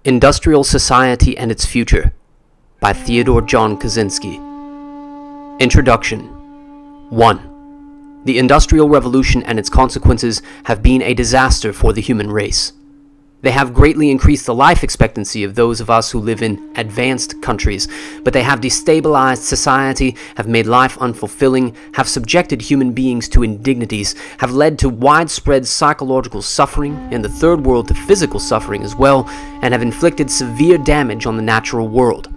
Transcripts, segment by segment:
Industrial Society and Its Future by Theodore John Kaczynski. Introduction. 1. The Industrial Revolution and its consequences have been a disaster for the human race. They have greatly increased the life expectancy of those of us who live in advanced countries, but they have destabilized society, have made life unfulfilling, have subjected human beings to indignities, have led to widespread psychological suffering, in the third world to physical suffering as well, and have inflicted severe damage on the natural world.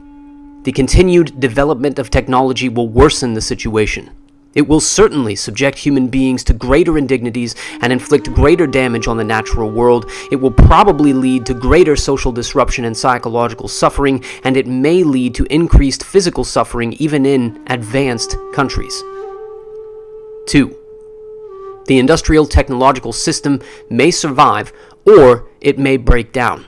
The continued development of technology will worsen the situation. It will certainly subject human beings to greater indignities and inflict greater damage on the natural world. It will probably lead to greater social disruption and psychological suffering, and it may lead to increased physical suffering even in advanced countries. 2. The industrial technological system may survive, or it may break down.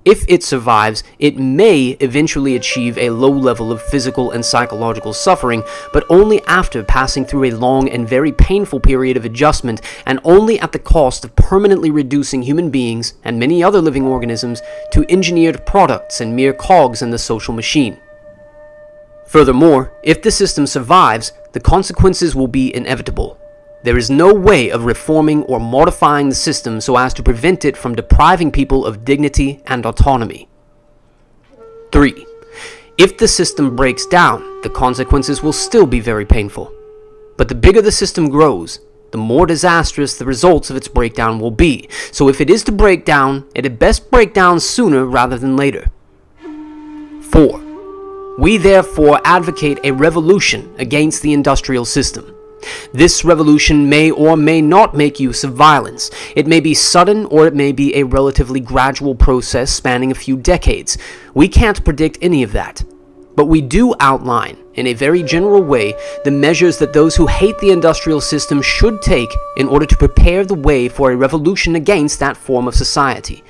If it survives, it may eventually achieve a low level of physical and psychological suffering, but only after passing through a long and very painful period of adjustment, and only at the cost of permanently reducing human beings and many other living organisms to engineered products and mere cogs in the social machine. Furthermore, if the system survives, the consequences will be inevitable. There is no way of reforming or modifying the system so as to prevent it from depriving people of dignity and autonomy. 3. If the system breaks down, the consequences will still be very painful. But the bigger the system grows, the more disastrous the results of its breakdown will be. So if it is to break down, it had best break down sooner rather than later. 4. We therefore advocate a revolution against the industrial system. This revolution may or may not make use of violence. It may be sudden, or it may be a relatively gradual process spanning a few decades. We can't predict any of that. But we do outline, in a very general way, the measures that those who hate the industrial system should take in order to prepare the way for a revolution against that form of society.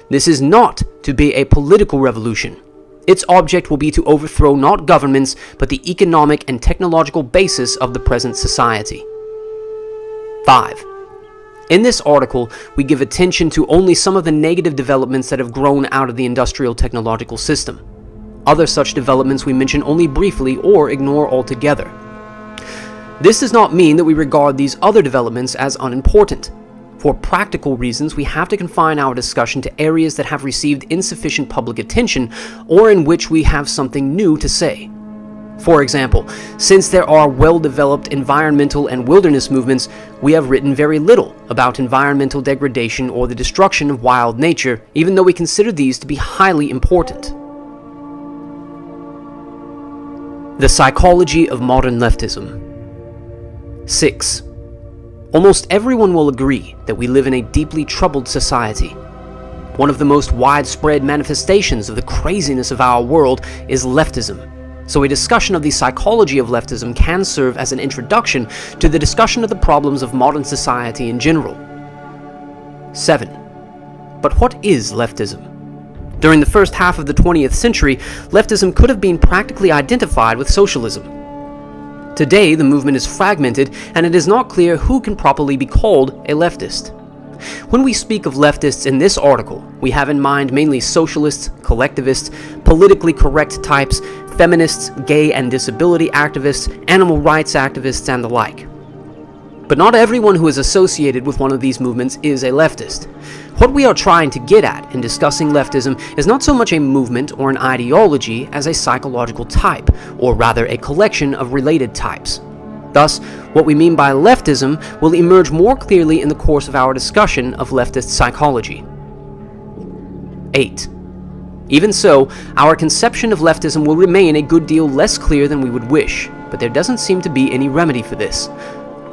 This is not to be a political revolution. Its object will be to overthrow not governments, but the economic and technological basis of the present society. 5. In this article, we give attention to only some of the negative developments that have grown out of the industrial technological system. Other such developments we mention only briefly or ignore altogether. This does not mean that we regard these other developments as unimportant. For practical reasons, we have to confine our discussion to areas that have received insufficient public attention or in which we have something new to say. For example, since there are well-developed environmental and wilderness movements, we have written very little about environmental degradation or the destruction of wild nature, even though we consider these to be highly important. The psychology of modern leftism. 6. Almost everyone will agree that we live in a deeply troubled society. One of the most widespread manifestations of the craziness of our world is leftism, so a discussion of the psychology of leftism can serve as an introduction to the discussion of the problems of modern society in general. 7. But what is leftism? During the first half of the 20th century, leftism could have been practically identified with socialism. Today, the movement is fragmented, and it is not clear who can properly be called a leftist. When we speak of leftists in this article, we have in mind mainly socialists, collectivists, politically correct types, feminists, gay and disability activists, animal rights activists, and the like. But not everyone who is associated with one of these movements is a leftist. What we are trying to get at in discussing leftism is not so much a movement or an ideology as a psychological type, or rather a collection of related types. Thus, what we mean by leftism will emerge more clearly in the course of our discussion of leftist psychology. 8. Even so, our conception of leftism will remain a good deal less clear than we would wish, but there doesn't seem to be any remedy for this.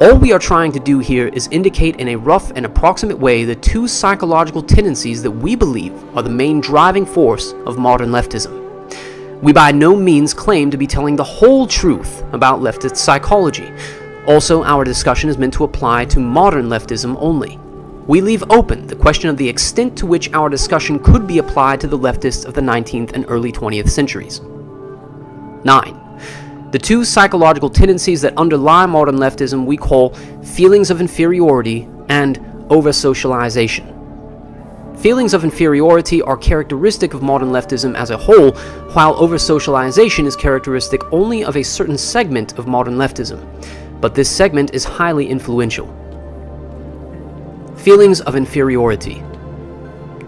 All we are trying to do here is indicate in a rough and approximate way the two psychological tendencies that we believe are the main driving force of modern leftism. We by no means claim to be telling the whole truth about leftist psychology. Also, our discussion is meant to apply to modern leftism only. We leave open the question of the extent to which our discussion could be applied to the leftists of the 19th and early 20th centuries. 9. The two psychological tendencies that underlie modern leftism we call feelings of inferiority and over-socialization. Feelings of inferiority are characteristic of modern leftism as a whole, while over-socialization is characteristic only of a certain segment of modern leftism. But this segment is highly influential. Feelings of inferiority.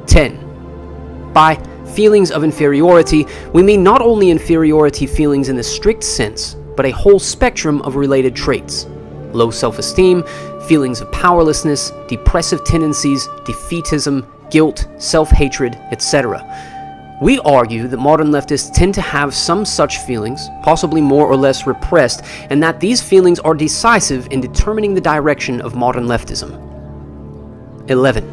10. By feelings of inferiority, we mean not only inferiority feelings in the strict sense, but a whole spectrum of related traits. Low self-esteem, feelings of powerlessness, depressive tendencies, defeatism, guilt, self-hatred, etc. We argue that modern leftists tend to have some such feelings, possibly more or less repressed, and that these feelings are decisive in determining the direction of modern leftism. 11.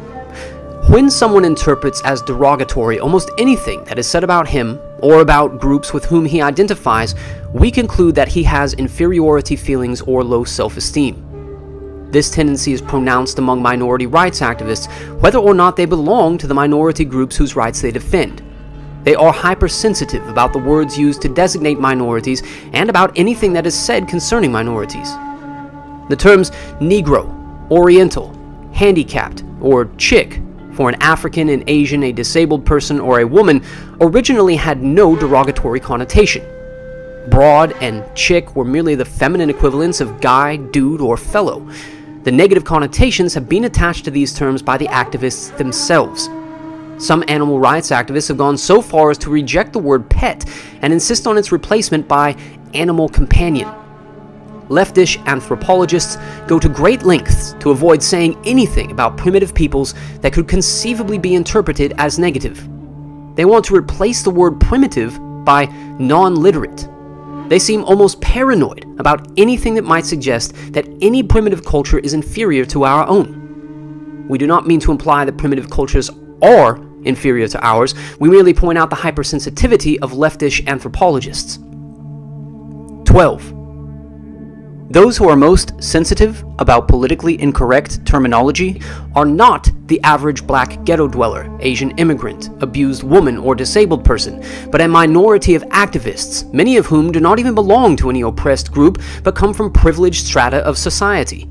When someone interprets as derogatory almost anything that is said about him or about groups with whom he identifies, we conclude that he has inferiority feelings or low self-esteem. This tendency is pronounced among minority rights activists, whether or not they belong to the minority groups whose rights they defend. They are hypersensitive about the words used to designate minorities and about anything that is said concerning minorities. The terms Negro, Oriental, handicapped, or chick for an African, an Asian, a disabled person, or a woman originally had no derogatory connotation. Broad and chick were merely the feminine equivalents of guy, dude, or fellow. The negative connotations have been attached to these terms by the activists themselves. Some animal rights activists have gone so far as to reject the word pet and insist on its replacement by animal companion. Leftish anthropologists go to great lengths to avoid saying anything about primitive peoples that could conceivably be interpreted as negative. They want to replace the word primitive by non-literate. They seem almost paranoid about anything that might suggest that any primitive culture is inferior to our own. We do not mean to imply that primitive cultures are inferior to ours. We merely point out the hypersensitivity of leftish anthropologists. 12. Those who are most sensitive about politically incorrect terminology are not the average black ghetto dweller, Asian immigrant, abused woman, or disabled person, but a minority of activists, many of whom do not even belong to any oppressed group, but come from privileged strata of society.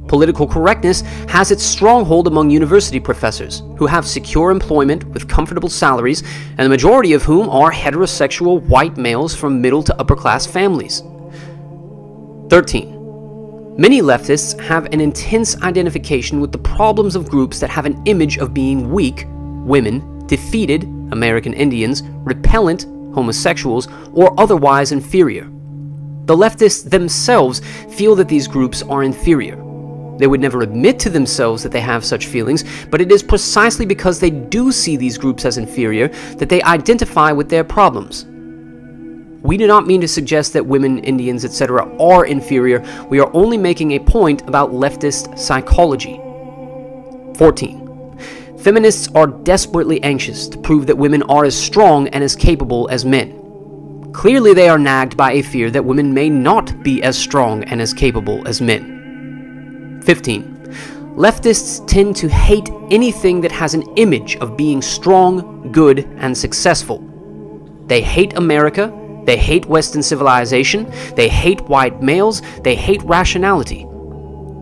Political correctness has its stronghold among university professors, who have secure employment with comfortable salaries, and the majority of whom are heterosexual white males from middle to upper class families. 13. Many leftists have an intense identification with the problems of groups that have an image of being weak, women, defeated, American Indians, repellent, homosexuals, or otherwise inferior. The leftists themselves feel that these groups are inferior. They would never admit to themselves that they have such feelings, but it is precisely because they do see these groups as inferior that they identify with their problems. We do not mean to suggest that women, Indians, etc. are inferior. We are only making a point about leftist psychology. 14. Feminists are desperately anxious to prove that women are as strong and as capable as men. Clearly they are nagged by a fear that women may not be as strong and as capable as men. 15. Leftists tend to hate anything that has an image of being strong, good, and successful. They hate America. They hate Western civilization, they hate white males, they hate rationality.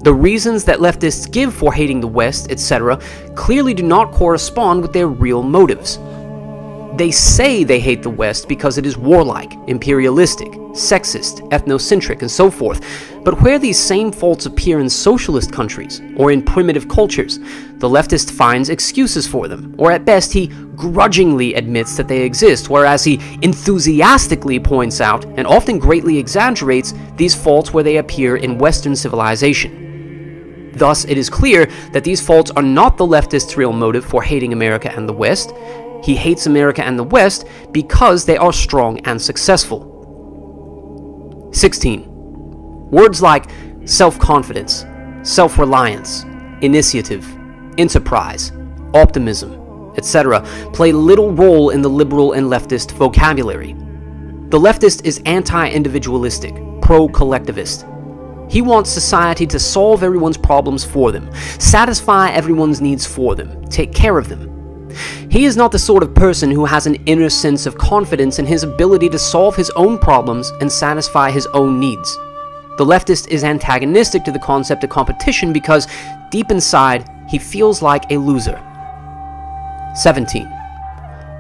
The reasons that leftists give for hating the West, etc., clearly do not correspond with their real motives. They say they hate the West because it is warlike, imperialistic, sexist, ethnocentric, and so forth. But where these same faults appear in socialist countries or in primitive cultures, the leftist finds excuses for them, or at best he grudgingly admits that they exist, whereas he enthusiastically points out and often greatly exaggerates these faults where they appear in Western civilization. Thus, it is clear that these faults are not the leftist's real motive for hating America and the West. He hates America and the West because they are strong and successful. 16. Words like self-confidence, self-reliance, initiative, enterprise, optimism, etc. play little role in the liberal and leftist vocabulary. The leftist is anti-individualistic, pro-collectivist. He wants society to solve everyone's problems for them, satisfy everyone's needs for them, take care of them. He is not the sort of person who has an inner sense of confidence in his ability to solve his own problems and satisfy his own needs. The leftist is antagonistic to the concept of competition because, deep inside, he feels like a loser. 17.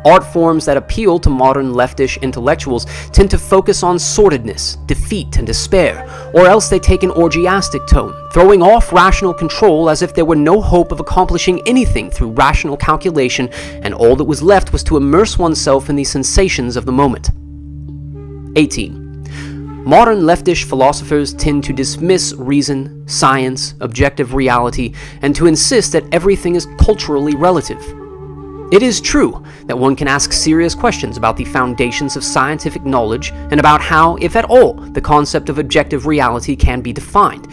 Art forms that appeal to modern leftish intellectuals tend to focus on sordidness, defeat, and despair, or else they take an orgiastic tone, throwing off rational control as if there were no hope of accomplishing anything through rational calculation, and all that was left was to immerse oneself in the sensations of the moment. 18. Modern leftish philosophers tend to dismiss reason, science, objective reality, and to insist that everything is culturally relative. It is true that one can ask serious questions about the foundations of scientific knowledge and about how, if at all, the concept of objective reality can be defined.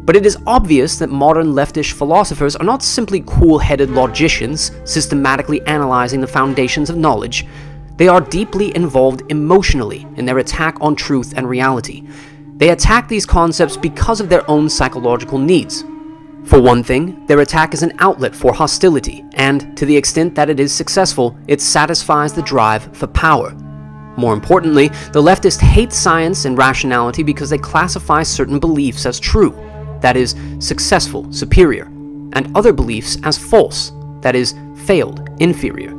But it is obvious that modern leftish philosophers are not simply cool-headed logicians systematically analyzing the foundations of knowledge. They are deeply involved emotionally in their attack on truth and reality. They attack these concepts because of their own psychological needs. For one thing, their attack is an outlet for hostility, and, to the extent that it is successful, it satisfies the drive for power. More importantly, the leftists hate science and rationality because they classify certain beliefs as true, that is, successful, superior, and other beliefs as false, that is, failed, inferior.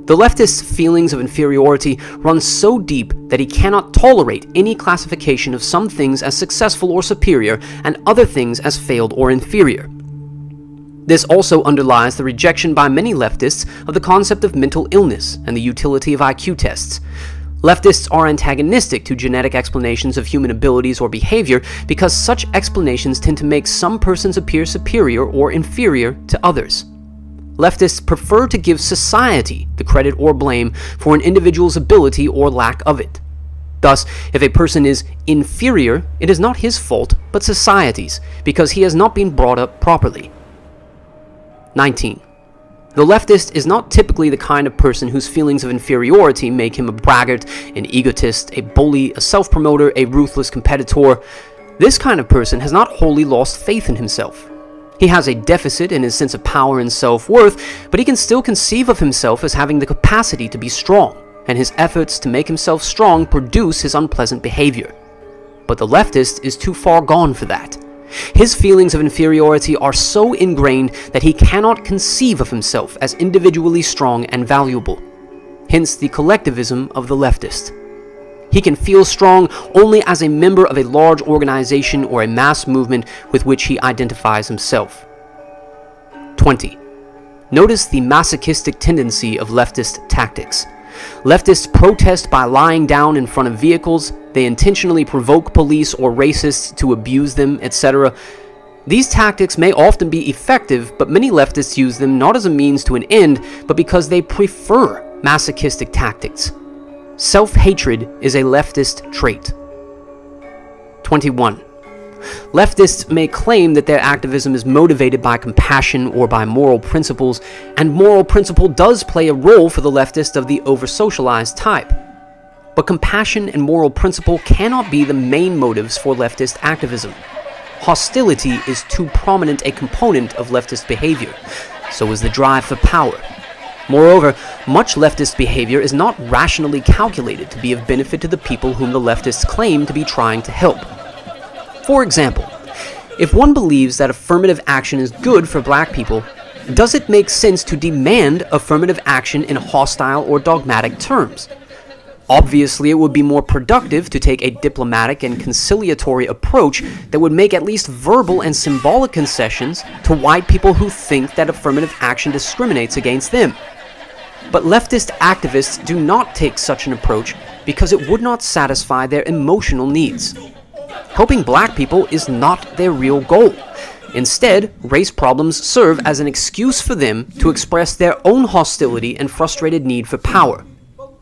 The leftist's feelings of inferiority run so deep that he cannot tolerate any classification of some things as successful or superior and other things as failed or inferior. This also underlies the rejection by many leftists of the concept of mental illness and the utility of IQ tests. Leftists are antagonistic to genetic explanations of human abilities or behavior because such explanations tend to make some persons appear superior or inferior to others. Leftists prefer to give society the credit or blame for an individual's ability or lack of it. Thus, if a person is inferior, it is not his fault, but society's, because he has not been brought up properly. 19. The leftist is not typically the kind of person whose feelings of inferiority make him a braggart, an egotist, a bully, a self-promoter, a ruthless competitor. This kind of person has not wholly lost faith in himself. He has a deficit in his sense of power and self-worth, but he can still conceive of himself as having the capacity to be strong, and his efforts to make himself strong produce his unpleasant behavior. But the leftist is too far gone for that. His feelings of inferiority are so ingrained that he cannot conceive of himself as individually strong and valuable. Hence the collectivism of the leftist. He can feel strong only as a member of a large organization or a mass movement with which he identifies himself. 20. Notice the masochistic tendency of leftist tactics. Leftists protest by lying down in front of vehicles, they intentionally provoke police or racists to abuse them, etc. These tactics may often be effective, but many leftists use them not as a means to an end, but because they prefer masochistic tactics. Self-hatred is a leftist trait. 21. Leftists may claim that their activism is motivated by compassion or by moral principles, and moral principle does play a role for the leftist of the over-socialized type. But compassion and moral principle cannot be the main motives for leftist activism. Hostility is too prominent a component of leftist behavior. So is the drive for power. Moreover, much leftist behavior is not rationally calculated to be of benefit to the people whom the leftists claim to be trying to help. For example, if one believes that affirmative action is good for black people, does it make sense to demand affirmative action in hostile or dogmatic terms? Obviously, it would be more productive to take a diplomatic and conciliatory approach that would make at least verbal and symbolic concessions to white people who think that affirmative action discriminates against them. But leftist activists do not take such an approach because it would not satisfy their emotional needs. Helping black people is not their real goal. Instead, race problems serve as an excuse for them to express their own hostility and frustrated need for power.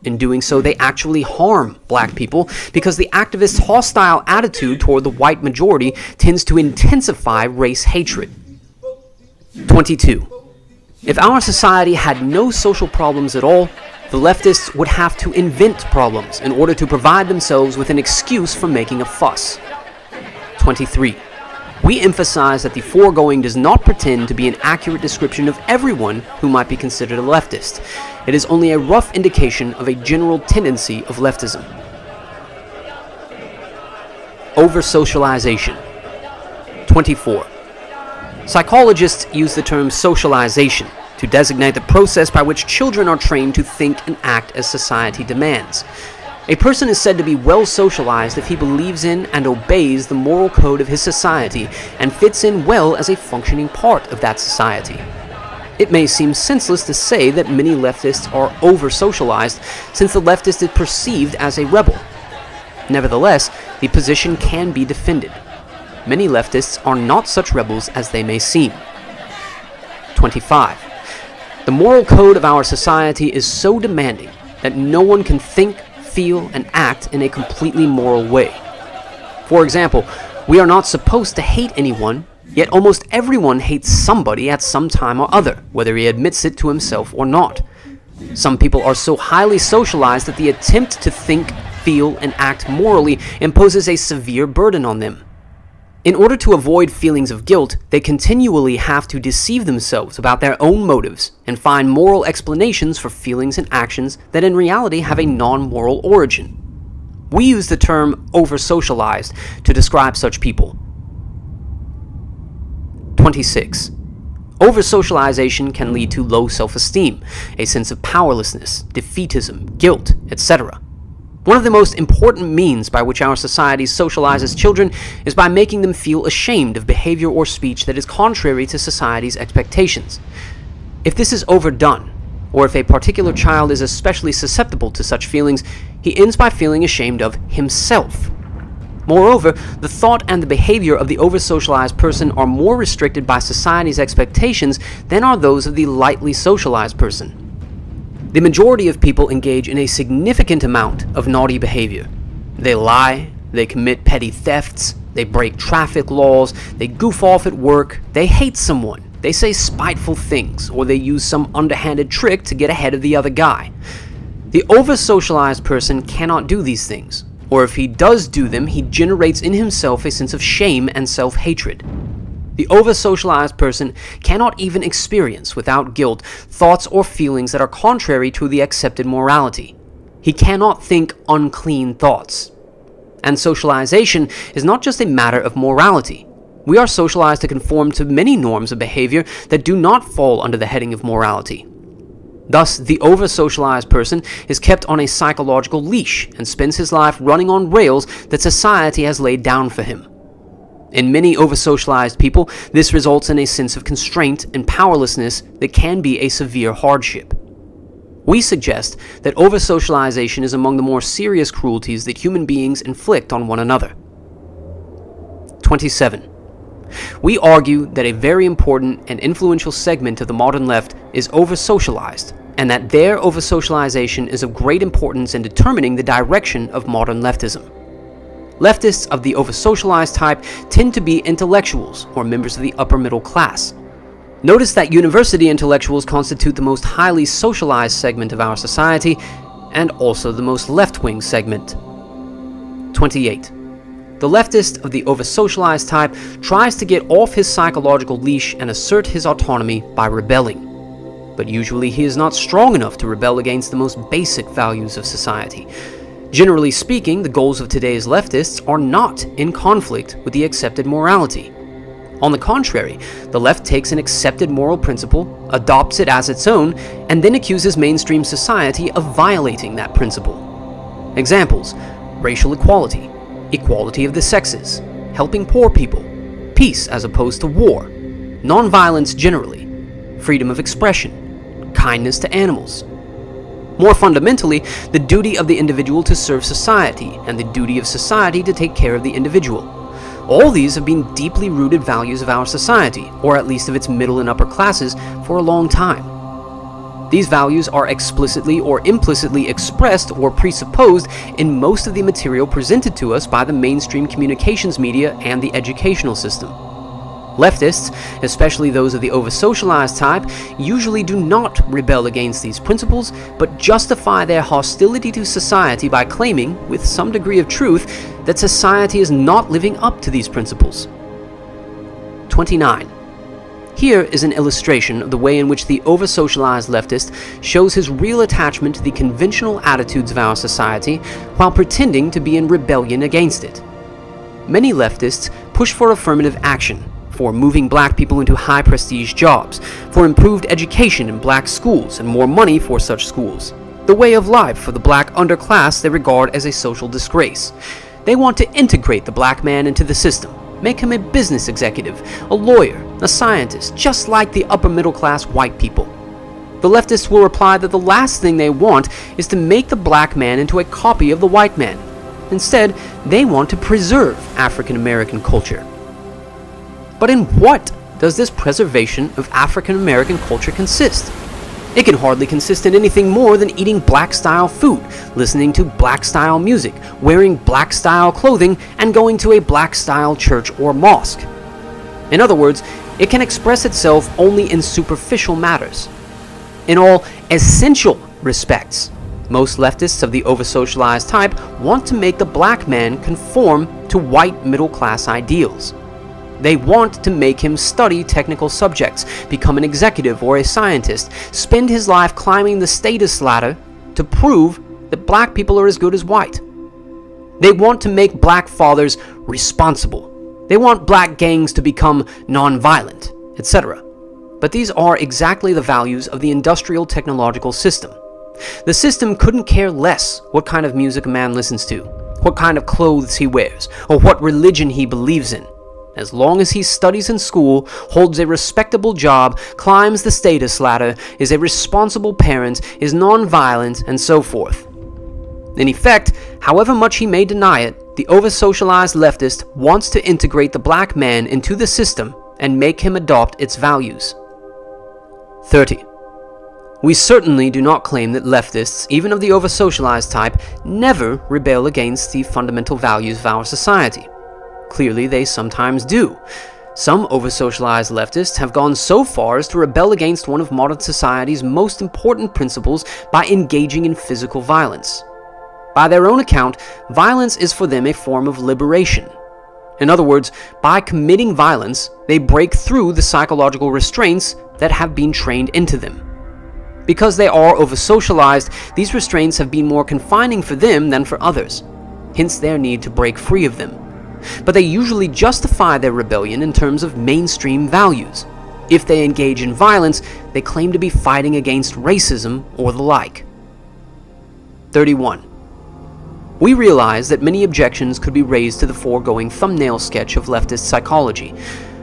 In doing so, they actually harm black people because the activists' hostile attitude toward the white majority tends to intensify race hatred. 22. If our society had no social problems at all, the leftists would have to invent problems in order to provide themselves with an excuse for making a fuss. 23. We emphasize that the foregoing does not pretend to be an accurate description of everyone who might be considered a leftist. It is only a rough indication of a general tendency of leftism. Over-socialization. 24. Psychologists use the term socialization to designate the process by which children are trained to think and act as society demands. A person is said to be well socialized if he believes in and obeys the moral code of his society and fits in well as a functioning part of that society. It may seem senseless to say that many leftists are over-socialized, since the leftist is perceived as a rebel. Nevertheless, the position can be defended. Many leftists are not such rebels as they may seem. 25. The moral code of our society is so demanding that no one can think, feel, and act in a completely moral way. For example, we are not supposed to hate anyone, yet almost everyone hates somebody at some time or other, whether he admits it to himself or not. Some people are so highly socialized that the attempt to think, feel, and act morally imposes a severe burden on them. In order to avoid feelings of guilt, they continually have to deceive themselves about their own motives and find moral explanations for feelings and actions that in reality have a non-moral origin. We use the term over-socialized to describe such people. 26. Over-socialization can lead to low self-esteem, a sense of powerlessness, defeatism, guilt, etc. One of the most important means by which our society socializes children is by making them feel ashamed of behavior or speech that is contrary to society's expectations. If this is overdone, or if a particular child is especially susceptible to such feelings, he ends by feeling ashamed of himself. Moreover, the thought and the behavior of the over-socialized person are more restricted by society's expectations than are those of the lightly socialized person. The majority of people engage in a significant amount of naughty behavior. They lie, they commit petty thefts, they break traffic laws, they goof off at work, they hate someone, they say spiteful things, or they use some underhanded trick to get ahead of the other guy. The over-socialized person cannot do these things, or if he does do them, he generates in himself a sense of shame and self-hatred. The over-socialized person cannot even experience, without guilt, thoughts or feelings that are contrary to the accepted morality. He cannot think unclean thoughts. And socialization is not just a matter of morality. We are socialized to conform to many norms of behavior that do not fall under the heading of morality. Thus, the over-socialized person is kept on a psychological leash and spends his life running on rails that society has laid down for him. In many over-socialized people, this results in a sense of constraint and powerlessness that can be a severe hardship. We suggest that over-socialization is among the more serious cruelties that human beings inflict on one another. 27. We argue that a very important and influential segment of the modern left is over-socialized, and that their over-socialization is of great importance in determining the direction of modern leftism. Leftists of the over-socialized type tend to be intellectuals or members of the upper middle class. Notice that university intellectuals constitute the most highly socialized segment of our society, and also the most left-wing segment. 28. The leftist of the over-socialized type tries to get off his psychological leash and assert his autonomy by rebelling. But usually he is not strong enough to rebel against the most basic values of society. Generally speaking, the goals of today's leftists are not in conflict with the accepted morality. On the contrary, the left takes an accepted moral principle, adopts it as its own, and then accuses mainstream society of violating that principle. Examples: racial equality, equality of the sexes, helping poor people, peace as opposed to war, nonviolence generally, freedom of expression, kindness to animals. More fundamentally, the duty of the individual to serve society, and the duty of society to take care of the individual. All these have been deeply rooted values of our society, or at least of its middle and upper classes, for a long time. These values are explicitly or implicitly expressed or presupposed in most of the material presented to us by the mainstream communications media and the educational system. Leftists, especially those of the over-socialized type, usually do not rebel against these principles, but justify their hostility to society by claiming, with some degree of truth, that society is not living up to these principles. 29. Here is an illustration of the way in which the over-socialized leftist shows his real attachment to the conventional attitudes of our society while pretending to be in rebellion against it. Many leftists push for affirmative action, for moving black people into high-prestige jobs, for improved education in black schools and more money for such schools, the way of life for the black underclass they regard as a social disgrace. They want to integrate the black man into the system, make him a business executive, a lawyer, a scientist, just like the upper-middle-class white people. The leftists will reply that the last thing they want is to make the black man into a copy of the white man. Instead, they want to preserve African-American culture. But in what does this preservation of African-American culture consist? It can hardly consist in anything more than eating black-style food, listening to black-style music, wearing black-style clothing, and going to a black-style church or mosque. In other words, it can express itself only in superficial matters. In all essential respects, most leftists of the over-socialized type want to make the black man conform to white middle-class ideals. They want to make him study technical subjects, become an executive or a scientist, spend his life climbing the status ladder to prove that black people are as good as white. They want to make black fathers responsible. They want black gangs to become non-violent, etc. But these are exactly the values of the industrial technological system. The system couldn't care less what kind of music a man listens to, what kind of clothes he wears, or what religion he believes in. As long as he studies in school, holds a respectable job, climbs the status ladder, is a responsible parent, is non-violent, and so forth. In effect, however much he may deny it, the over-socialized leftist wants to integrate the black man into the system and make him adopt its values. 30. We certainly do not claim that leftists, even of the over-socialized type, never rebel against the fundamental values of our society. Clearly, they sometimes do. Some over-socialized leftists have gone so far as to rebel against one of modern society's most important principles by engaging in physical violence. By their own account, violence is for them a form of liberation. In other words, by committing violence, they break through the psychological restraints that have been trained into them. Because they are over-socialized, these restraints have been more confining for them than for others, hence their need to break free of them. But they usually justify their rebellion in terms of mainstream values. If they engage in violence, they claim to be fighting against racism or the like. 31. We realize that many objections could be raised to the foregoing thumbnail sketch of leftist psychology.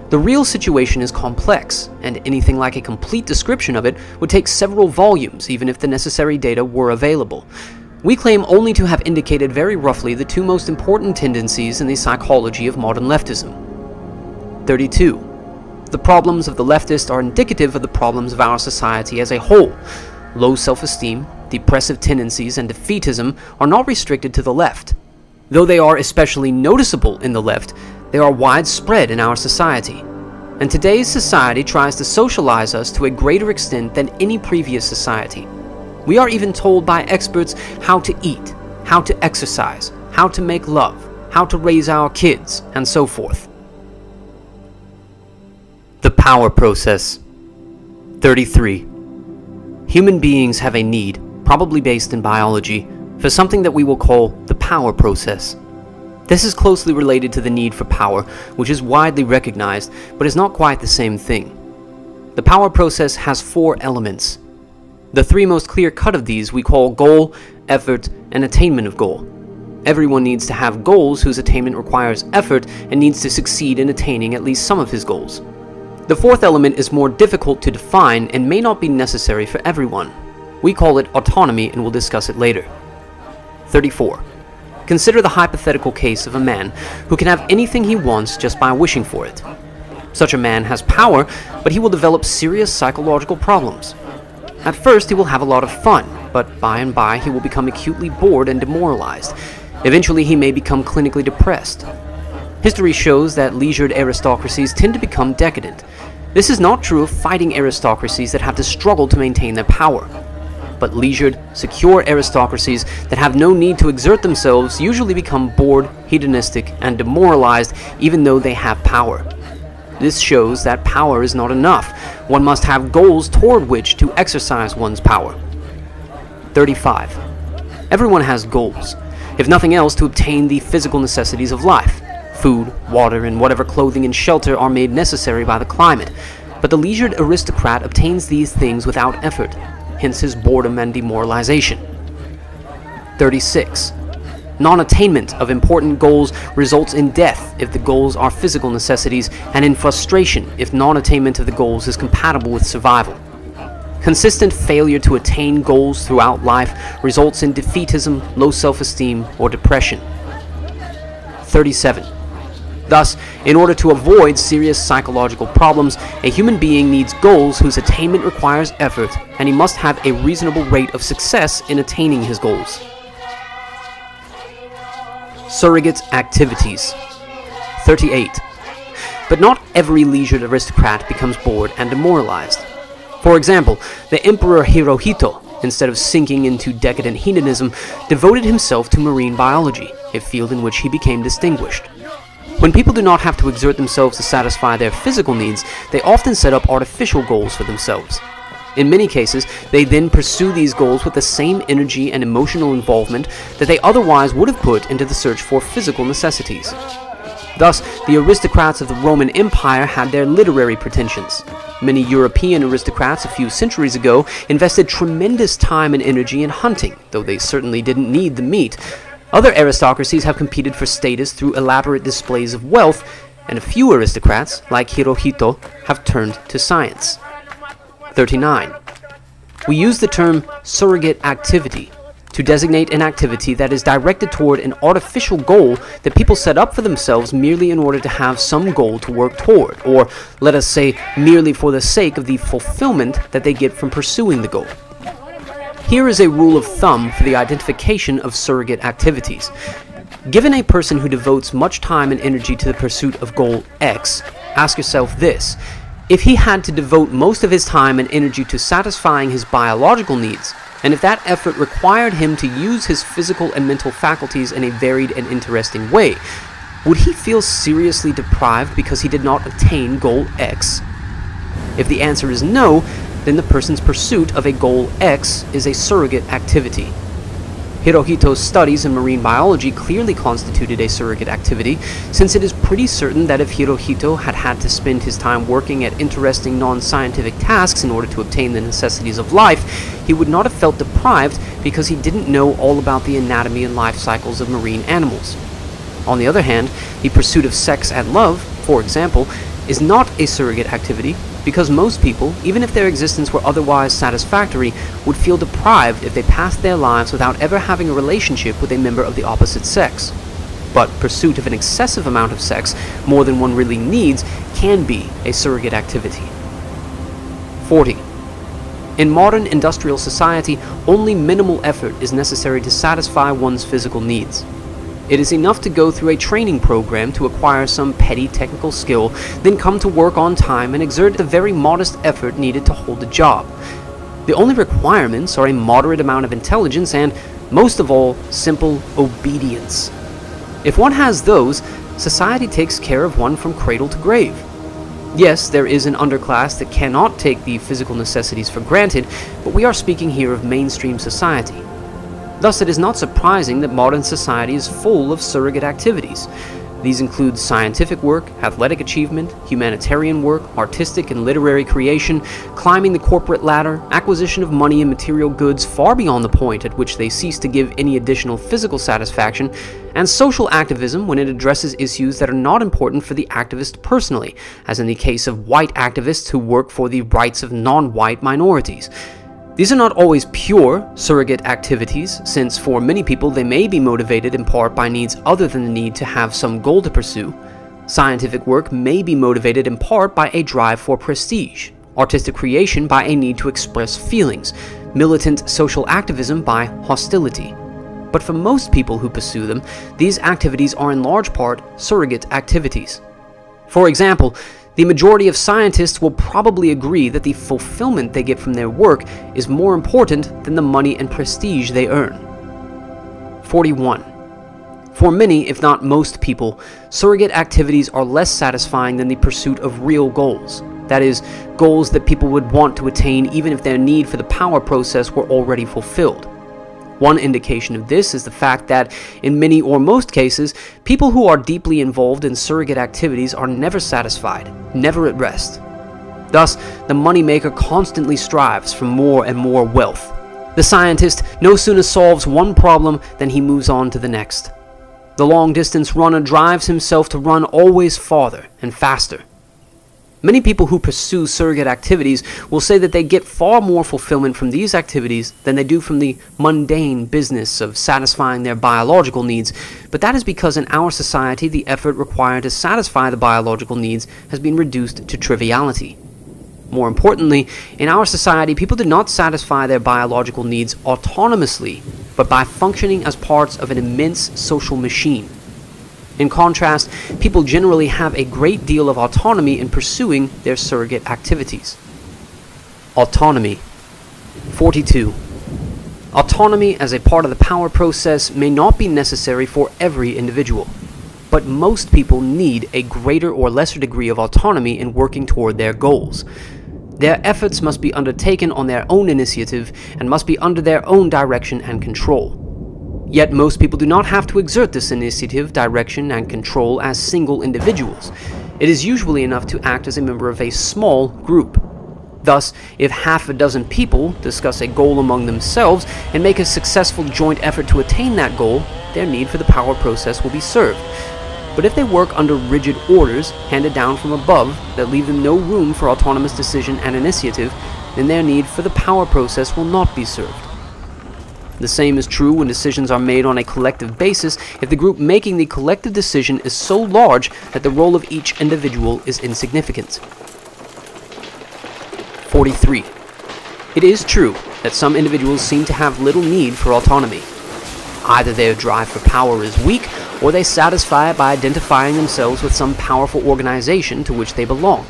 The real situation is complex, and anything like a complete description of it would take several volumes, even if the necessary data were available. We claim only to have indicated very roughly the two most important tendencies in the psychology of modern leftism. 32. The problems of the leftist are indicative of the problems of our society as a whole. Low self-esteem, depressive tendencies, and defeatism are not restricted to the left. Though they are especially noticeable in the left, they are widespread in our society. And today's society tries to socialize us to a greater extent than any previous society. We are even told by experts how to eat, how to exercise, how to make love, how to raise our kids, and so forth. The power process. 33. Human beings have a need, probably based in biology, for something that we will call the power process. This is closely related to the need for power, which is widely recognized, but is not quite the same thing. The power process has 4 elements. The 3 most clear-cut of these we call goal, effort, and attainment of goal. Everyone needs to have goals whose attainment requires effort and needs to succeed in attaining at least some of his goals. The 4th element is more difficult to define and may not be necessary for everyone. We call it autonomy and will discuss it later. 34. Consider the hypothetical case of a man who can have anything he wants just by wishing for it. Such a man has power, but he will develop serious psychological problems. At first, he will have a lot of fun, but by and by he will become acutely bored and demoralized. Eventually, he may become clinically depressed. History shows that leisured aristocracies tend to become decadent. This is not true of fighting aristocracies that have to struggle to maintain their power. But leisured, secure aristocracies that have no need to exert themselves usually become bored, hedonistic, and demoralized even though they have power. This shows that power is not enough. One must have goals toward which to exercise one's power. 35. Everyone has goals, if nothing else to obtain the physical necessities of life. Food, water, and whatever clothing and shelter are made necessary by the climate, but the leisured aristocrat obtains these things without effort, hence his boredom and demoralization. 36. Non-attainment of important goals results in death if the goals are physical necessities, and in frustration if non-attainment of the goals is compatible with survival. Consistent failure to attain goals throughout life results in defeatism, low self-esteem, or depression. 37. Thus, in order to avoid serious psychological problems, a human being needs goals whose attainment requires effort, and he must have a reasonable rate of success in attaining his goals. Surrogate activities. 38. But not every leisured aristocrat becomes bored and demoralized. For example, the Emperor Hirohito, instead of sinking into decadent hedonism, devoted himself to marine biology, a field in which he became distinguished. When people do not have to exert themselves to satisfy their physical needs, they often set up artificial goals for themselves. In many cases, they then pursue these goals with the same energy and emotional involvement that they otherwise would have put into the search for physical necessities. Thus, the aristocrats of the Roman Empire had their literary pretensions. Many European aristocrats a few centuries ago invested tremendous time and energy in hunting, though they certainly didn't need the meat. Other aristocracies have competed for status through elaborate displays of wealth, and a few aristocrats, like Hirohito, have turned to science. 39. We use the term surrogate activity to designate an activity that is directed toward an artificial goal that people set up for themselves merely in order to have some goal to work toward, or let us say merely for the sake of the fulfillment that they get from pursuing the goal. Here is a rule of thumb for the identification of surrogate activities. Given a person who devotes much time and energy to the pursuit of goal X, ask yourself this: if he had to devote most of his time and energy to satisfying his biological needs, and if that effort required him to use his physical and mental faculties in a varied and interesting way, would he feel seriously deprived because he did not attain goal X? If the answer is no, then the person's pursuit of a goal X is a surrogate activity. Hirohito's studies in marine biology clearly constituted a surrogate activity, since it is pretty certain that if Hirohito had had to spend his time working at interesting non-scientific tasks in order to obtain the necessities of life, he would not have felt deprived because he didn't know all about the anatomy and life cycles of marine animals. On the other hand, the pursuit of sex and love, for example, is not a surrogate activity, because most people, even if their existence were otherwise satisfactory, would feel deprived if they passed their lives without ever having a relationship with a member of the opposite sex. But pursuit of an excessive amount of sex, more than one really needs, can be a surrogate activity. 40. In modern industrial society, only minimal effort is necessary to satisfy one's physical needs. It is enough to go through a training program to acquire some petty technical skill, then come to work on time and exert the very modest effort needed to hold a job. The only requirements are a moderate amount of intelligence and, most of all, simple obedience. If one has those, society takes care of one from cradle to grave. Yes, there is an underclass that cannot take the physical necessities for granted, but we are speaking here of mainstream society. Thus, it is not surprising that modern society is full of surrogate activities. These include scientific work, athletic achievement, humanitarian work, artistic and literary creation, climbing the corporate ladder, acquisition of money and material goods far beyond the point at which they cease to give any additional physical satisfaction, and social activism when it addresses issues that are not important for the activist personally, as in the case of white activists who work for the rights of non-white minorities. These are not always pure surrogate activities, since for many people they may be motivated in part by needs other than the need to have some goal to pursue. Scientific work may be motivated in part by a drive for prestige, artistic creation by a need to express feelings, militant social activism by hostility. But for most people who pursue them, these activities are in large part surrogate activities. For example, the majority of scientists will probably agree that the fulfillment they get from their work is more important than the money and prestige they earn. 41. For many, if not most people, surrogate activities are less satisfying than the pursuit of real goals. That is, goals that people would want to attain even if their need for the power process were already fulfilled. One indication of this is the fact that, in many or most cases, people who are deeply involved in surrogate activities are never satisfied, never at rest. Thus, the moneymaker constantly strives for more and more wealth. The scientist no sooner solves one problem than he moves on to the next. The long-distance runner drives himself to run always farther and faster. Many people who pursue surrogate activities will say that they get far more fulfillment from these activities than they do from the mundane business of satisfying their biological needs, but that is because in our society the effort required to satisfy the biological needs has been reduced to triviality. More importantly, in our society, people do not satisfy their biological needs autonomously, but by functioning as parts of an immense social machine. In contrast, people generally have a great deal of autonomy in pursuing their surrogate activities. Autonomy. 42. Autonomy as a part of the power process may not be necessary for every individual, but most people need a greater or lesser degree of autonomy in working toward their goals. Their efforts must be undertaken on their own initiative and must be under their own direction and control. Yet most people do not have to exert this initiative, direction, and control as single individuals. It is usually enough to act as a member of a small group. Thus, if half a dozen people discuss a goal among themselves and make a successful joint effort to attain that goal, their need for the power process will be served. But if they work under rigid orders handed down from above that leave them no room for autonomous decision and initiative, then their need for the power process will not be served. The same is true when decisions are made on a collective basis if the group making the collective decision is so large that the role of each individual is insignificant. 43. It is true that some individuals seem to have little need for autonomy. Either their drive for power is weak, or they satisfy it by identifying themselves with some powerful organization to which they belong.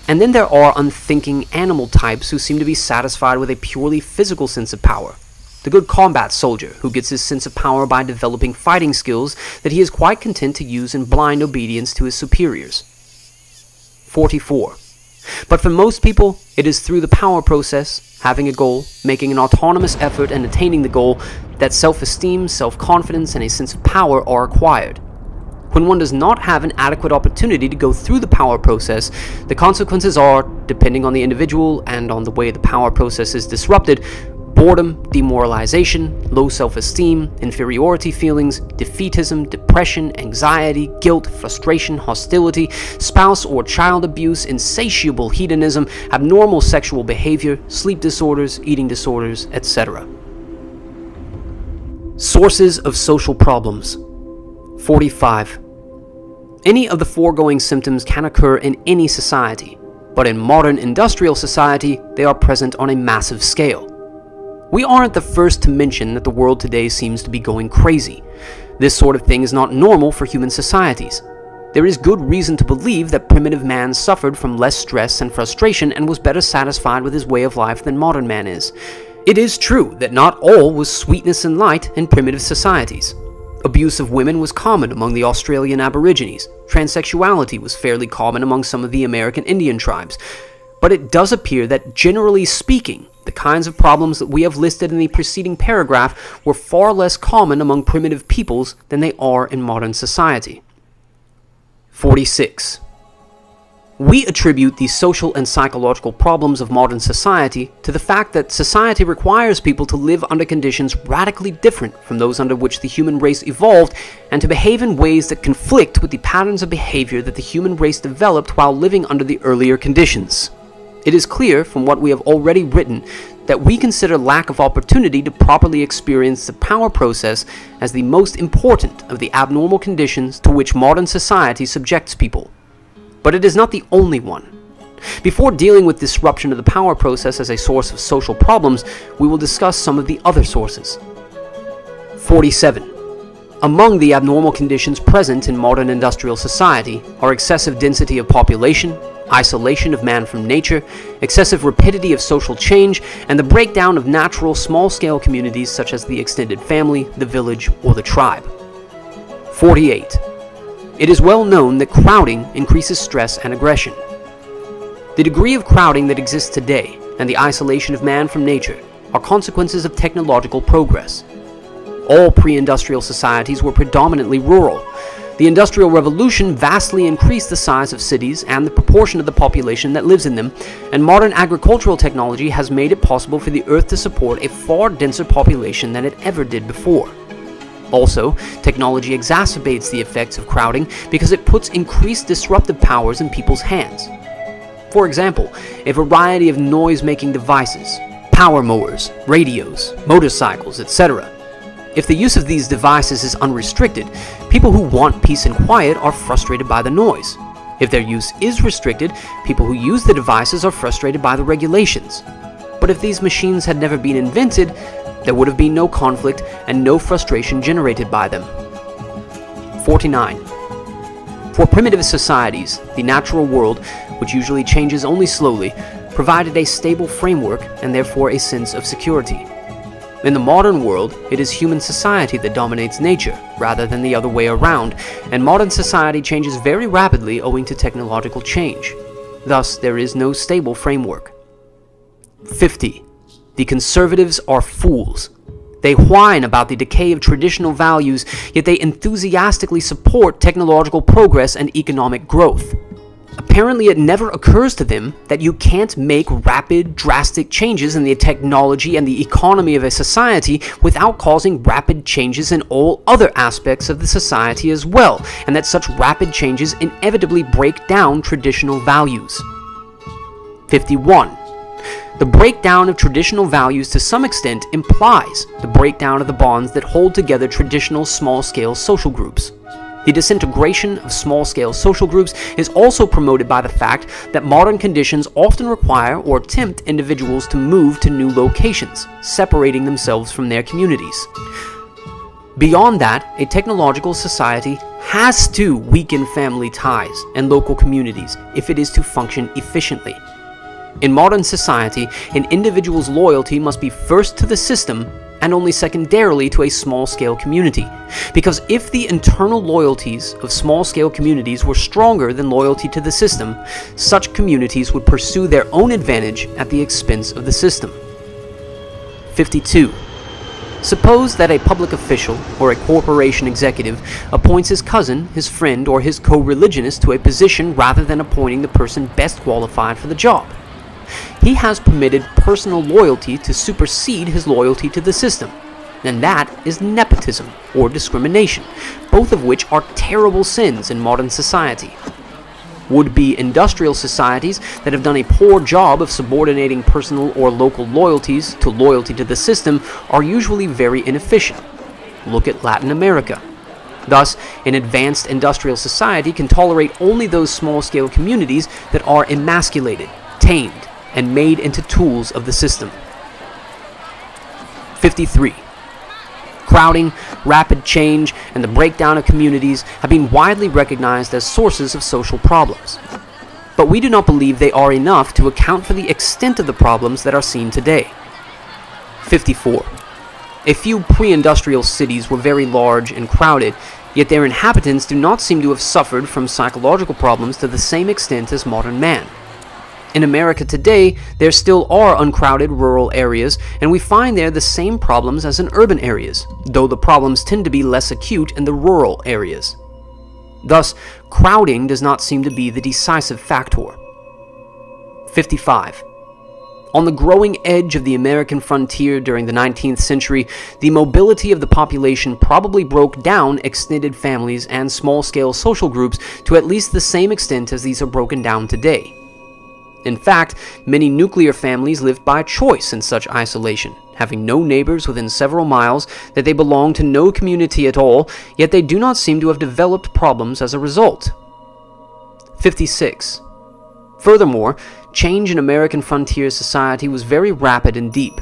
And then there are unthinking animal types who seem to be satisfied with a purely physical sense of power. The good combat soldier who gets his sense of power by developing fighting skills that he is quite content to use in blind obedience to his superiors. 44. But for most people, it is through the power process, having a goal, making an autonomous effort and attaining the goal, that self-esteem, self-confidence, and a sense of power are acquired. When one does not have an adequate opportunity to go through the power process, the consequences are, depending on the individual and on the way the power process is disrupted, boredom, demoralization, low self-esteem, inferiority feelings, defeatism, depression, anxiety, guilt, frustration, hostility, spouse or child abuse, insatiable hedonism, abnormal sexual behavior, sleep disorders, eating disorders, etc. Sources of social problems. 45. Any of the foregoing symptoms can occur in any society, but in modern industrial society, they are present on a massive scale. We aren't the first to mention that the world today seems to be going crazy. This sort of thing is not normal for human societies. There is good reason to believe that primitive man suffered from less stress and frustration and was better satisfied with his way of life than modern man is. It is true that not all was sweetness and light in primitive societies. Abuse of women was common among the Australian Aborigines. Transsexuality was fairly common among some of the American Indian tribes. But it does appear that, generally speaking, the kinds of problems that we have listed in the preceding paragraph were far less common among primitive peoples than they are in modern society. 46. We attribute the social and psychological problems of modern society to the fact that society requires people to live under conditions radically different from those under which the human race evolved and to behave in ways that conflict with the patterns of behavior that the human race developed while living under the earlier conditions. It is clear from what we have already written that we consider lack of opportunity to properly experience the power process as the most important of the abnormal conditions to which modern society subjects people. But it is not the only one. Before dealing with disruption of the power process as a source of social problems, we will discuss some of the other sources. 47. Among the abnormal conditions present in modern industrial society are excessive density of population, isolation of man from nature, excessive rapidity of social change, and the breakdown of natural small-scale communities such as the extended family, the village, or the tribe. 48. It is well known that crowding increases stress and aggression. The degree of crowding that exists today, and the isolation of man from nature, are consequences of technological progress. All pre-industrial societies were predominantly rural. The Industrial Revolution vastly increased the size of cities and the proportion of the population that lives in them, and modern agricultural technology has made it possible for the Earth to support a far denser population than it ever did before. Also, technology exacerbates the effects of crowding because it puts increased disruptive powers in people's hands. For example, a variety of noise-making devices, power mowers, radios, motorcycles, etc. If the use of these devices is unrestricted, people who want peace and quiet are frustrated by the noise. If their use is restricted, people who use the devices are frustrated by the regulations. But if these machines had never been invented, there would have been no conflict and no frustration generated by them. 49. For primitive societies, the natural world, which usually changes only slowly, provided a stable framework and therefore a sense of security. In the modern world, it is human society that dominates nature, rather than the other way around, and modern society changes very rapidly owing to technological change. Thus, there is no stable framework. 50. The conservatives are fools. They whine about the decay of traditional values, yet they enthusiastically support technological progress and economic growth. Apparently, it never occurs to them that you can't make rapid, drastic changes in the technology and the economy of a society without causing rapid changes in all other aspects of the society as well, and that such rapid changes inevitably break down traditional values. 51. The breakdown of traditional values to some extent implies the breakdown of the bonds that hold together traditional small-scale social groups. The disintegration of small-scale social groups is also promoted by the fact that modern conditions often require or tempt individuals to move to new locations, separating themselves from their communities. Beyond that, a technological society has to weaken family ties and local communities if it is to function efficiently. In modern society, an individual's loyalty must be first to the system and only secondarily to a small-scale community. Because if the internal loyalties of small-scale communities were stronger than loyalty to the system, such communities would pursue their own advantage at the expense of the system. 52. Suppose that a public official or a corporation executive appoints his cousin, his friend, or his co-religionist to a position rather than appointing the person best qualified for the job. He has permitted personal loyalty to supersede his loyalty to the system, and that is nepotism or discrimination, both of which are terrible sins in modern society. Would-be industrial societies that have done a poor job of subordinating personal or local loyalties to loyalty to the system are usually very inefficient. Look at Latin America. Thus, an advanced industrial society can tolerate only those small-scale communities that are emasculated, tamed, and made into tools of the system. 53. Crowding, rapid change, and the breakdown of communities have been widely recognized as sources of social problems. But we do not believe they are enough to account for the extent of the problems that are seen today. 54. A few pre-industrial cities were very large and crowded, yet their inhabitants do not seem to have suffered from psychological problems to the same extent as modern man. In America today, there still are uncrowded rural areas, and we find there the same problems as in urban areas, though the problems tend to be less acute in the rural areas. Thus, crowding does not seem to be the decisive factor. 55. On the growing edge of the American frontier during the 19th century, the mobility of the population probably broke down extended families and small-scale social groups to at least the same extent as these are broken down today. In fact, many nuclear families lived by choice in such isolation, having no neighbors within several miles, that they belong to no community at all, yet they do not seem to have developed problems as a result. 56. Furthermore, change in American frontier society was very rapid and deep.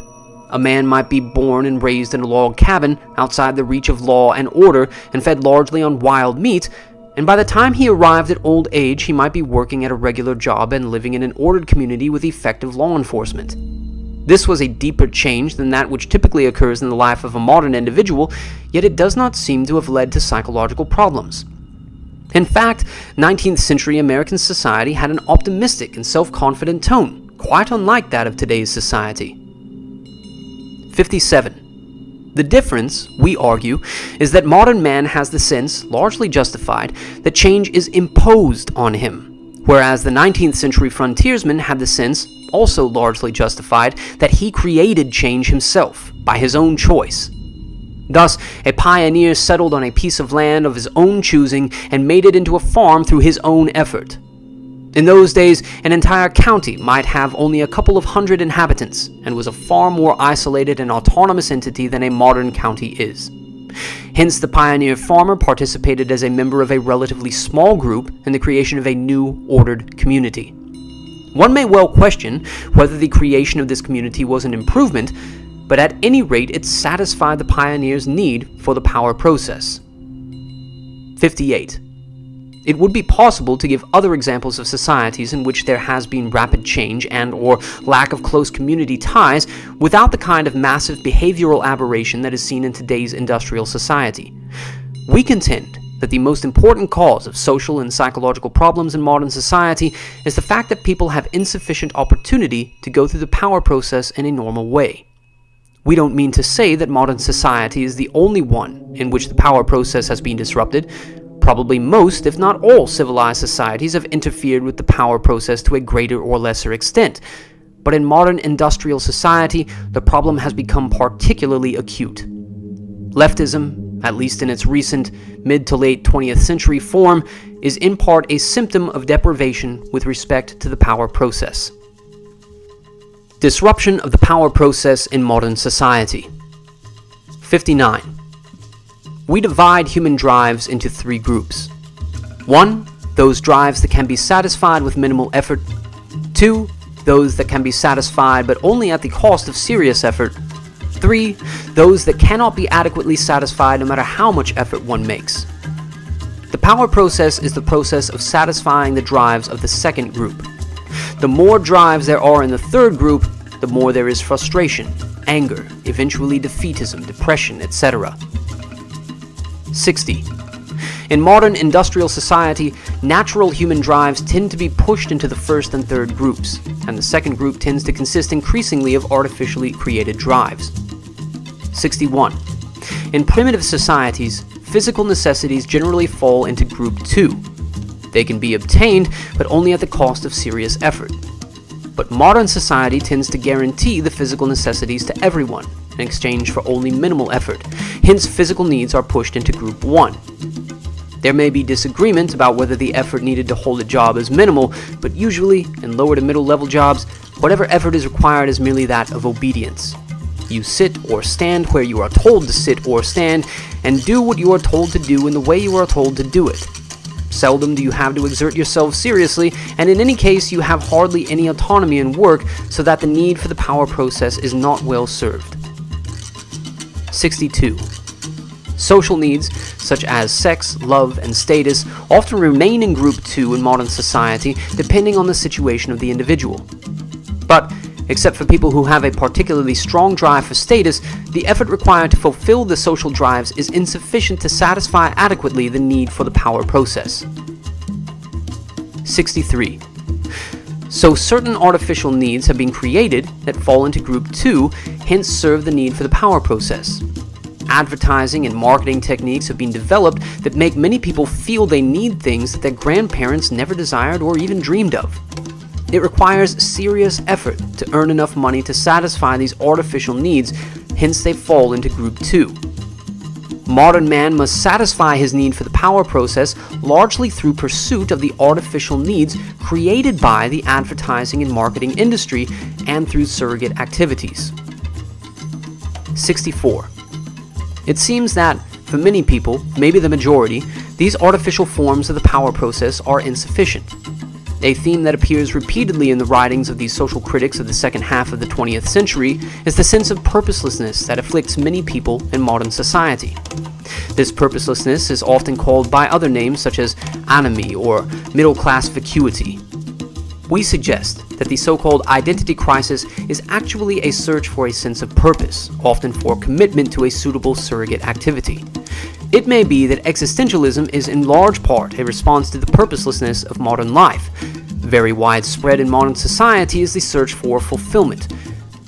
A man might be born and raised in a log cabin outside the reach of law and order and fed largely on wild meat, and by the time he arrived at old age, he might be working at a regular job and living in an ordered community with effective law enforcement. This was a deeper change than that which typically occurs in the life of a modern individual, yet it does not seem to have led to psychological problems. In fact, 19th century American society had an optimistic and self-confident tone, quite unlike that of today's society. 57. The difference, we argue, is that modern man has the sense, largely justified, that change is imposed on him, whereas the 19th century frontiersman had the sense, also largely justified, that he created change himself, by his own choice. Thus, a pioneer settled on a piece of land of his own choosing and made it into a farm through his own effort. In those days, an entire county might have only a couple of hundred inhabitants, and was a far more isolated and autonomous entity than a modern county is. Hence, the pioneer farmer participated as a member of a relatively small group in the creation of a new, ordered community. One may well question whether the creation of this community was an improvement, but at any rate it satisfied the pioneer's need for the power process. 58. It would be possible to give other examples of societies in which there has been rapid change and/or lack of close community ties without the kind of massive behavioral aberration that is seen in today's industrial society. We contend that the most important cause of social and psychological problems in modern society is the fact that people have insufficient opportunity to go through the power process in a normal way. We don't mean to say that modern society is the only one in which the power process has been disrupted. Probably most, if not all, civilized societies have interfered with the power process to a greater or lesser extent. But in modern industrial society, the problem has become particularly acute. Leftism, at least in its recent mid to late 20th century form, is in part a symptom of deprivation with respect to the power process. Disruption of the power process in modern society. 59. We divide human drives into three groups. 1. Those drives that can be satisfied with minimal effort. 2. Those that can be satisfied but only at the cost of serious effort. 3. Those that cannot be adequately satisfied no matter how much effort one makes. The power process is the process of satisfying the drives of the second group. The more drives there are in the third group, the more there is frustration, anger, eventually defeatism, depression, etc. 60. In modern industrial society, natural human drives tend to be pushed into the first and third groups, and the second group tends to consist increasingly of artificially created drives. 61. In primitive societies, physical necessities generally fall into Group 2. They can be obtained, but only at the cost of serious effort. But modern society tends to guarantee the physical necessities to everyone, in exchange for only minimal effort. Hence, physical needs are pushed into Group 1. There may be disagreement about whether the effort needed to hold a job is minimal, but usually, in lower to middle level jobs, whatever effort is required is merely that of obedience. You sit or stand where you are told to sit or stand, and do what you are told to do in the way you are told to do it. Seldom do you have to exert yourself seriously, and in any case you have hardly any autonomy in work, so that the need for the power process is not well served. 62. Social needs, such as sex, love, and status, often remain in Group 2 in modern society, depending on the situation of the individual. But, except for people who have a particularly strong drive for status, the effort required to fulfill the social drives is insufficient to satisfy adequately the need for the power process. 63. So certain artificial needs have been created that fall into Group 2, hence serve the need for the power process. Advertising and marketing techniques have been developed that make many people feel they need things that their grandparents never desired or even dreamed of. It requires serious effort to earn enough money to satisfy these artificial needs, hence they fall into Group 2. Modern man must satisfy his need for the power process largely through pursuit of the artificial needs created by the advertising and marketing industry and through surrogate activities. 64. It seems that, for many people, maybe the majority, these artificial forms of the power process are insufficient. A theme that appears repeatedly in the writings of these social critics of the second half of the 20th century is the sense of purposelessness that afflicts many people in modern society. This purposelessness is often called by other names such as anomie or middle-class vacuity. We suggest that the so-called identity crisis is actually a search for a sense of purpose, often for commitment to a suitable surrogate activity. It may be that existentialism is in large part a response to the purposelessness of modern life. Very widespread in modern society is the search for fulfillment.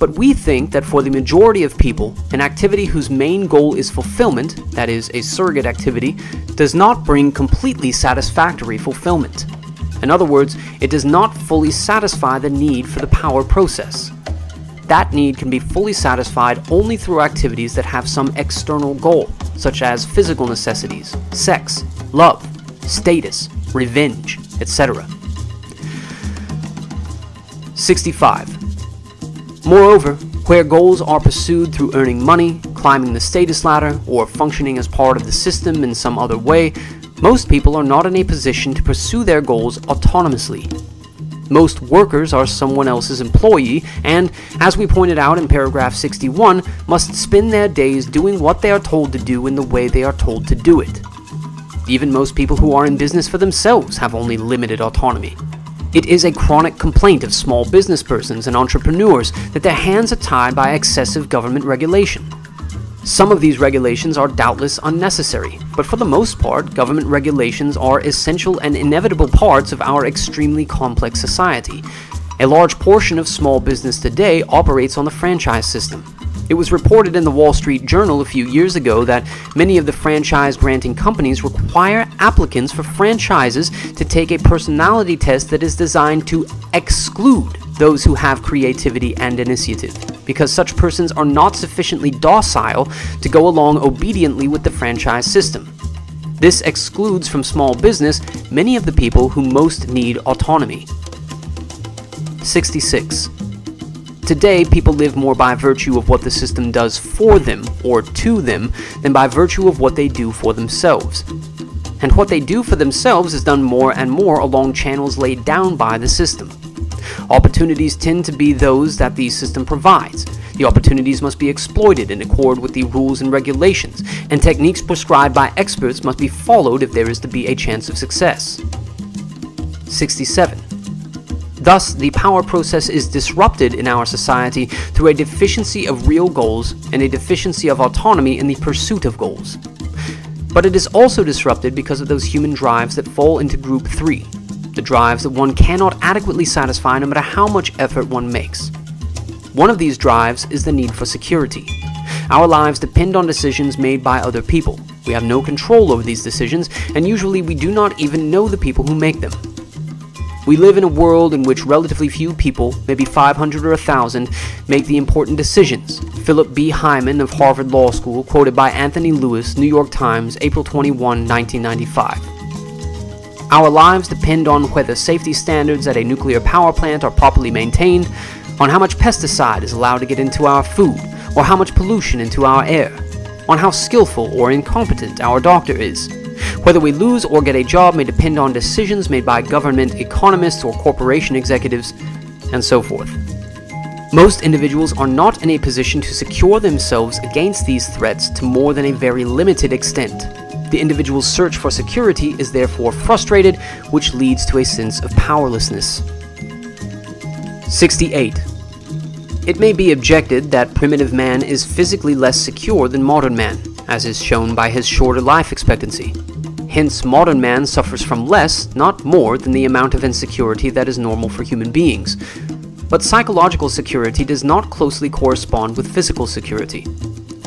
But we think that for the majority of people, an activity whose main goal is fulfillment, that is, a surrogate activity, does not bring completely satisfactory fulfillment. In other words, it does not fully satisfy the need for the power process. That need can be fully satisfied only through activities that have some external goal, such as physical necessities, sex, love, status, revenge, etc. 65. Moreover, where goals are pursued through earning money, climbing the status ladder, or functioning as part of the system in some other way, most people are not in a position to pursue their goals autonomously. Most workers are someone else's employee and, as we pointed out in paragraph 61, must spend their days doing what they are told to do in the way they are told to do it. Even most people who are in business for themselves have only limited autonomy. It is a chronic complaint of small business persons and entrepreneurs that their hands are tied by excessive government regulation. Some of these regulations are doubtless unnecessary, but for the most part, government regulations are essential and inevitable parts of our extremely complex society. A large portion of small business today operates on the franchise system. It was reported in the Wall Street Journal a few years ago that many of the franchise-granting companies require applicants for franchises to take a personality test that is designed to exclude those who have creativity and initiative, because such persons are not sufficiently docile to go along obediently with the franchise system. This excludes from small business many of the people who most need autonomy. 66. Today, people live more by virtue of what the system does for them or to them than by virtue of what they do for themselves. And what they do for themselves is done more and more along channels laid down by the system. Opportunities tend to be those that the system provides. The opportunities must be exploited in accord with the rules and regulations, and techniques prescribed by experts must be followed if there is to be a chance of success. 67. Thus, the power process is disrupted in our society through a deficiency of real goals and a deficiency of autonomy in the pursuit of goals. But it is also disrupted because of those human drives that fall into group 3, the drives that one cannot adequately satisfy no matter how much effort one makes. One of these drives is the need for security. Our lives depend on decisions made by other people. We have no control over these decisions, and usually we do not even know the people who make them. We live in a world in which relatively few people, maybe 500 or 1,000, make the important decisions. Philip B. Hyman of Harvard Law School, quoted by Anthony Lewis, New York Times, April 21, 1995. Our lives depend on whether safety standards at a nuclear power plant are properly maintained, on how much pesticide is allowed to get into our food, or how much pollution into our air, on how skillful or incompetent our doctor is. Whether we lose or get a job may depend on decisions made by government economists or corporation executives, and so forth. Most individuals are not in a position to secure themselves against these threats to more than a very limited extent. The individual's search for security is therefore frustrated, which leads to a sense of powerlessness. 68. It may be objected that primitive man is physically less secure than modern man, as is shown by his shorter life expectancy. Hence, modern man suffers from less, not more, than the amount of insecurity that is normal for human beings. But psychological security does not closely correspond with physical security.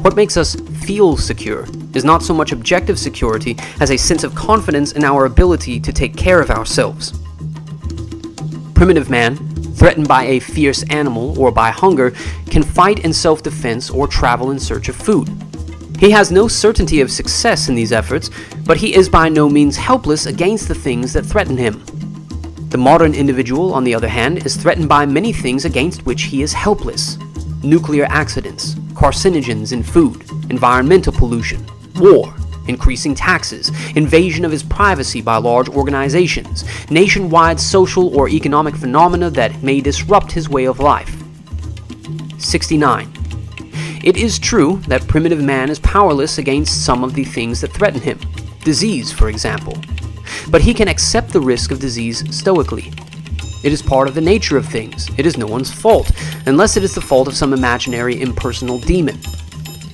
What makes us feel secure is not so much objective security as a sense of confidence in our ability to take care of ourselves. Primitive man, threatened by a fierce animal or by hunger, can fight in self-defense or travel in search of food. He has no certainty of success in these efforts, but he is by no means helpless against the things that threaten him. The modern individual, on the other hand, is threatened by many things against which he is helpless. Nuclear accidents, carcinogens in food, environmental pollution, war, increasing taxes, invasion of his privacy by large organizations, nationwide social or economic phenomena that may disrupt his way of life. 69. It is true that primitive man is powerless against some of the things that threaten him, disease, for example, but he can accept the risk of disease stoically. It is part of the nature of things. It is no one's fault, unless it is the fault of some imaginary impersonal demon.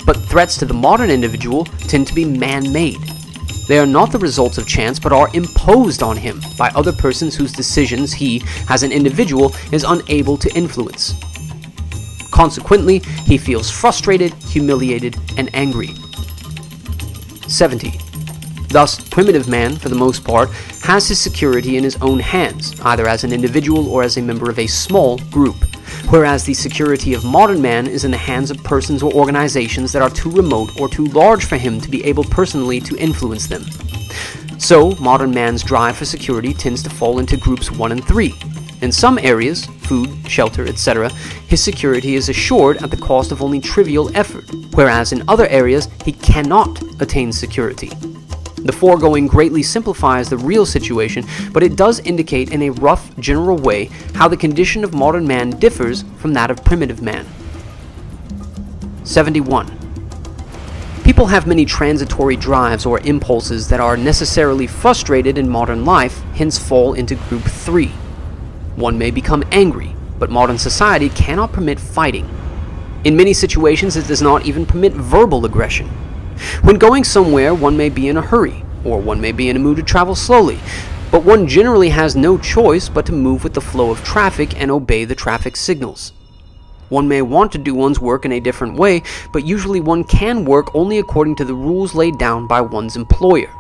But threats to the modern individual tend to be man-made. They are not the results of chance, but are imposed on him by other persons whose decisions he, as an individual, is unable to influence. Consequently, he feels frustrated, humiliated, and angry. 70. Thus, primitive man, for the most part, has his security in his own hands, either as an individual or as a member of a small group, whereas the security of modern man is in the hands of persons or organizations that are too remote or too large for him to be able personally to influence them. So, modern man's drive for security tends to fall into groups 1 and 3. In some areas, food, shelter, etc., his security is assured at the cost of only trivial effort, whereas in other areas he cannot attain security. The foregoing greatly simplifies the real situation, but it does indicate in a rough, general way how the condition of modern man differs from that of primitive man. 71. People have many transitory drives or impulses that are necessarily frustrated in modern life, hence fall into group 3. One may become angry, but modern society cannot permit fighting. In many situations, it does not even permit verbal aggression. When going somewhere, one may be in a hurry, or one may be in a mood to travel slowly, but one generally has no choice but to move with the flow of traffic and obey the traffic signals. One may want to do one's work in a different way, but usually one can work only according to the rules laid down by one's employer.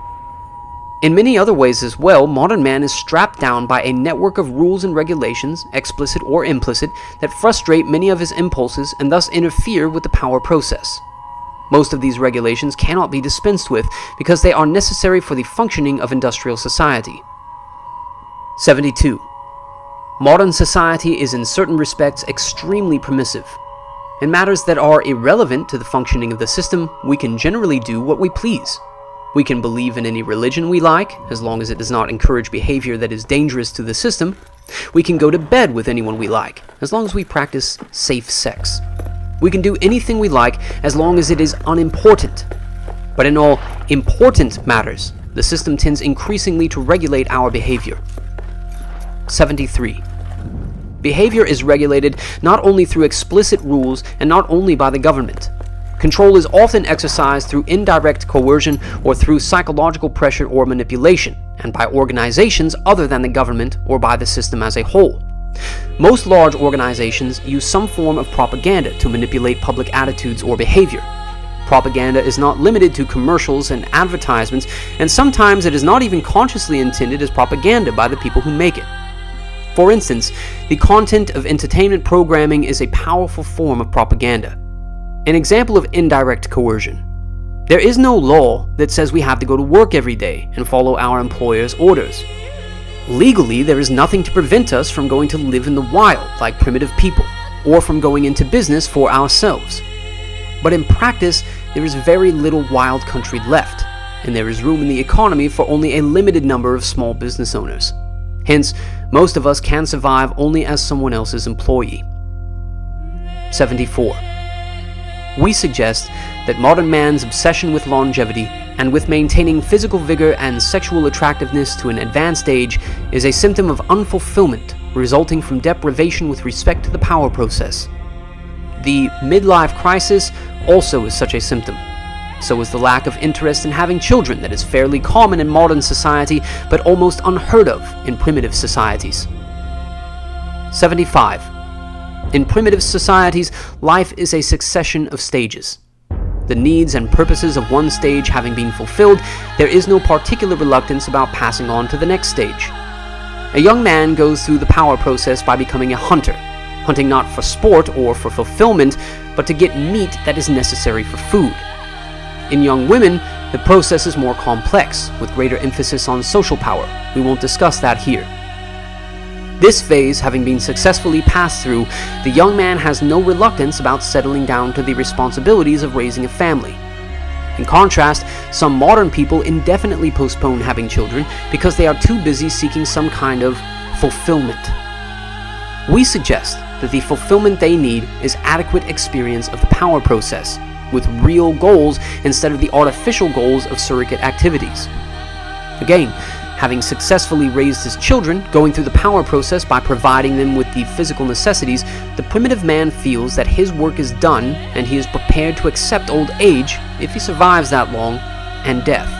In many other ways as well, modern man is strapped down by a network of rules and regulations, explicit or implicit, that frustrate many of his impulses and thus interfere with the power process. Most of these regulations cannot be dispensed with because they are necessary for the functioning of industrial society. 72. Modern society is in certain respects extremely permissive. In matters that are irrelevant to the functioning of the system, we can generally do what we please. We can believe in any religion we like, as long as it does not encourage behavior that is dangerous to the system. We can go to bed with anyone we like, as long as we practice safe sex. We can do anything we like, as long as it is unimportant. But in all important matters, the system tends increasingly to regulate our behavior. 73. Behavior is regulated not only through explicit rules and not only by the government. Control is often exercised through indirect coercion or through psychological pressure or manipulation, and by organizations other than the government or by the system as a whole. Most large organizations use some form of propaganda to manipulate public attitudes or behavior. Propaganda is not limited to commercials and advertisements, and sometimes it is not even consciously intended as propaganda by the people who make it. For instance, the content of entertainment programming is a powerful form of propaganda. An example of indirect coercion. There is no law that says we have to go to work every day and follow our employer's orders. Legally, there is nothing to prevent us from going to live in the wild like primitive people, or from going into business for ourselves. But in practice, there is very little wild country left, and there is room in the economy for only a limited number of small business owners. Hence, most of us can survive only as someone else's employee. 74. We suggest that modern man's obsession with longevity and with maintaining physical vigor and sexual attractiveness to an advanced age is a symptom of unfulfillment resulting from deprivation with respect to the power process. The midlife crisis also is such a symptom. So is the lack of interest in having children that is fairly common in modern society but almost unheard of in primitive societies. 75. In primitive societies, life is a succession of stages. The needs and purposes of one stage having been fulfilled, there is no particular reluctance about passing on to the next stage. A young man goes through the power process by becoming a hunter, hunting not for sport or for fulfillment, but to get meat that is necessary for food. In young women, the process is more complex, with greater emphasis on social power. We won't discuss that here. This phase having been successfully passed through, the young man has no reluctance about settling down to the responsibilities of raising a family. In contrast, some modern people indefinitely postpone having children because they are too busy seeking some kind of fulfillment. We suggest that the fulfillment they need is adequate experience of the power process, with real goals instead of the artificial goals of surrogate activities. Again, having successfully raised his children, going through the power process by providing them with the physical necessities, the primitive man feels that his work is done and he is prepared to accept old age, if he survives that long, and death.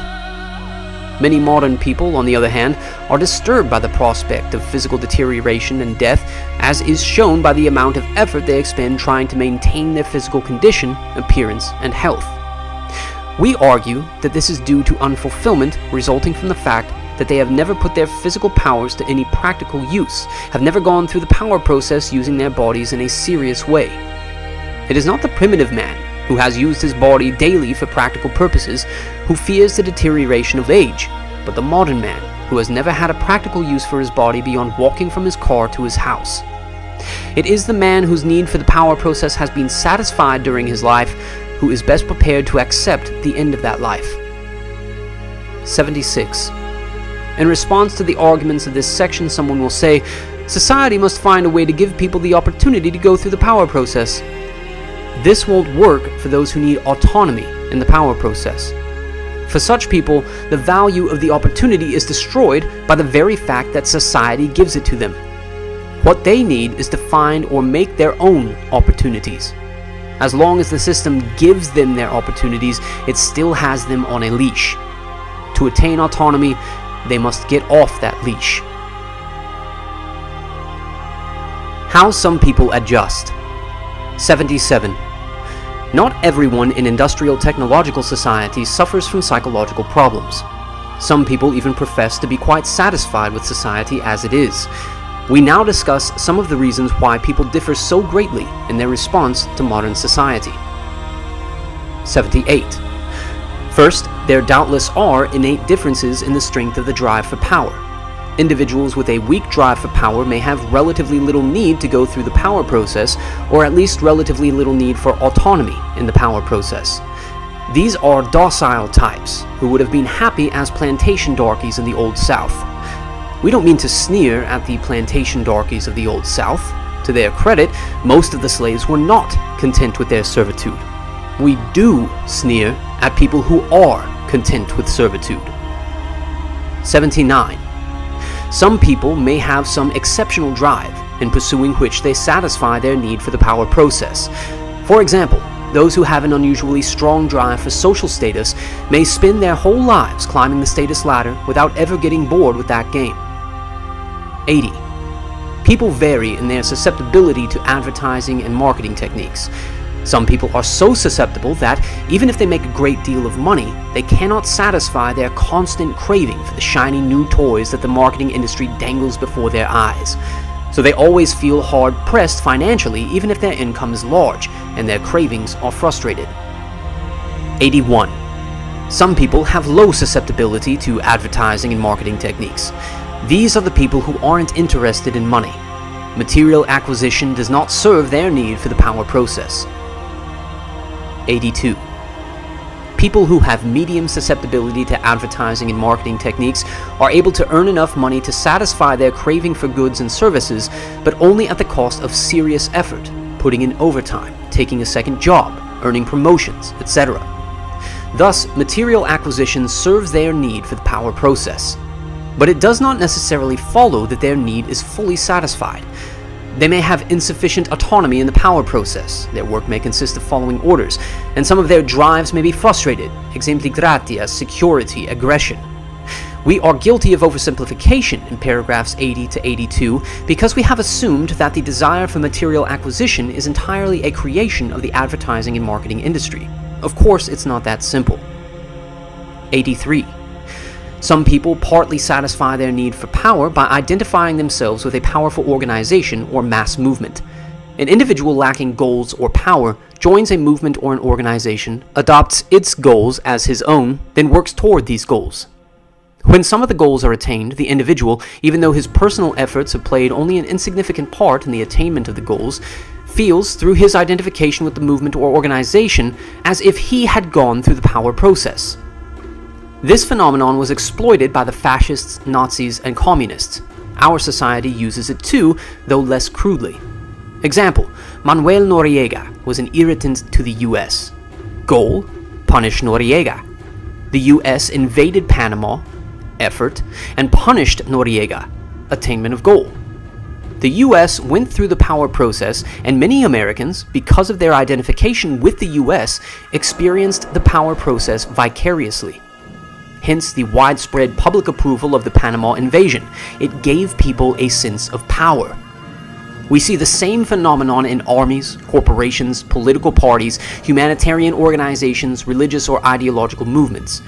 Many modern people, on the other hand, are disturbed by the prospect of physical deterioration and death, as is shown by the amount of effort they expend trying to maintain their physical condition, appearance, and health. We argue that this is due to unfulfillment resulting from the fact that they have never put their physical powers to any practical use, have never gone through the power process using their bodies in a serious way. It is not the primitive man, who has used his body daily for practical purposes, who fears the deterioration of age, but the modern man, who has never had a practical use for his body beyond walking from his car to his house. It is the man whose need for the power process has been satisfied during his life, who is best prepared to accept the end of that life. 76. In response to the arguments of this section, someone will say, society must find a way to give people the opportunity to go through the power process. This won't work for those who need autonomy in the power process. For such people, the value of the opportunity is destroyed by the very fact that society gives it to them. What they need is to find or make their own opportunities. As long as the system gives them their opportunities, it still has them on a leash. To attain autonomy, they must get off that leash. How some people adjust. 77. Not everyone in industrial technological societies suffers from psychological problems. Some people even profess to be quite satisfied with society as it is. We now discuss some of the reasons why people differ so greatly in their response to modern society. 78. First, there doubtless are innate differences in the strength of the drive for power. Individuals with a weak drive for power may have relatively little need to go through the power process, or at least relatively little need for autonomy in the power process. These are docile types, who would have been happy as plantation darkies in the Old South. We don't mean to sneer at the plantation darkies of the Old South. To their credit, most of the slaves were not content with their servitude. We do sneer at people who are content with servitude. 79. Some people may have some exceptional drive, in pursuing which they satisfy their need for the power process. For example, those who have an unusually strong drive for social status may spend their whole lives climbing the status ladder without ever getting bored with that game. 80. People vary in their susceptibility to advertising and marketing techniques. Some people are so susceptible that, even if they make a great deal of money, they cannot satisfy their constant craving for the shiny new toys that the marketing industry dangles before their eyes. So they always feel hard-pressed financially even if their income is large, and their cravings are frustrated. 81. Some people have low susceptibility to advertising and marketing techniques. These are the people who aren't interested in money. Material acquisition does not serve their need for the power process. 82. People who have medium susceptibility to advertising and marketing techniques are able to earn enough money to satisfy their craving for goods and services, but only at the cost of serious effort, putting in overtime, taking a second job, earning promotions, etc. Thus, material acquisition serves their need for the power process. But it does not necessarily follow that their need is fully satisfied. They may have insufficient autonomy in the power process. Their work may consist of following orders, and some of their drives may be frustrated, exempligrati as security, aggression. We are guilty of oversimplification in paragraphs 80 to 82 because we have assumed that the desire for material acquisition is entirely a creation of the advertising and marketing industry. Of course, it's not that simple. 83. Some people partly satisfy their need for power by identifying themselves with a powerful organization or mass movement. An individual lacking goals or power joins a movement or an organization, adopts its goals as his own, then works toward these goals. When some of the goals are attained, the individual, even though his personal efforts have played only an insignificant part in the attainment of the goals, feels, through his identification with the movement or organization, as if he had gone through the power process. This phenomenon was exploited by the fascists, Nazis, and communists. Our society uses it too, though less crudely. Example: Manuel Noriega was an irritant to the US. Goal: punish Noriega. The US invaded Panama, effort, and punished Noriega, attainment of goal. The US went through the power process, and many Americans, because of their identification with the US, experienced the power process vicariously. hence the widespread public approval of the Panama invasion. It gave people a sense of power. We see the same phenomenon in armies, corporations, political parties, humanitarian organizations, religious or ideological movements.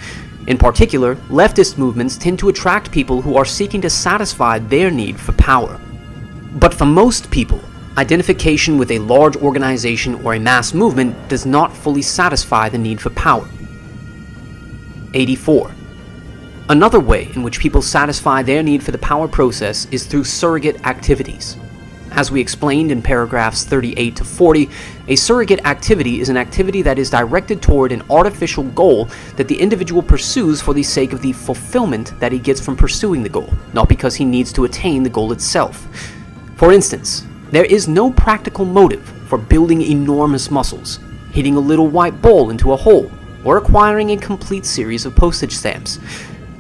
In particular, leftist movements tend to attract people who are seeking to satisfy their need for power. But for most people, identification with a large organization or a mass movement does not fully satisfy the need for power. 84. Another way in which people satisfy their need for the power process is through surrogate activities. As we explained in paragraphs 38 to 40, a surrogate activity is an activity that is directed toward an artificial goal that the individual pursues for the sake of the fulfillment that he gets from pursuing the goal, not because he needs to attain the goal itself. For instance, there is no practical motive for building enormous muscles, hitting a little white ball into a hole, or acquiring a complete series of postage stamps.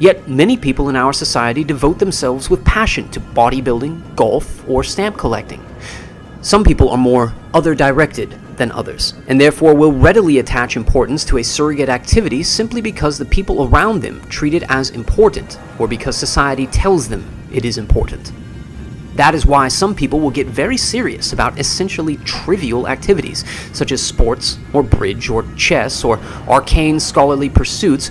Yet many people in our society devote themselves with passion to bodybuilding, golf, or stamp collecting. Some people are more other-directed than others, and therefore will readily attach importance to a surrogate activity simply because the people around them treat it as important, or because society tells them it is important. That is why some people will get very serious about essentially trivial activities, such as sports, or bridge, or chess, or arcane scholarly pursuits,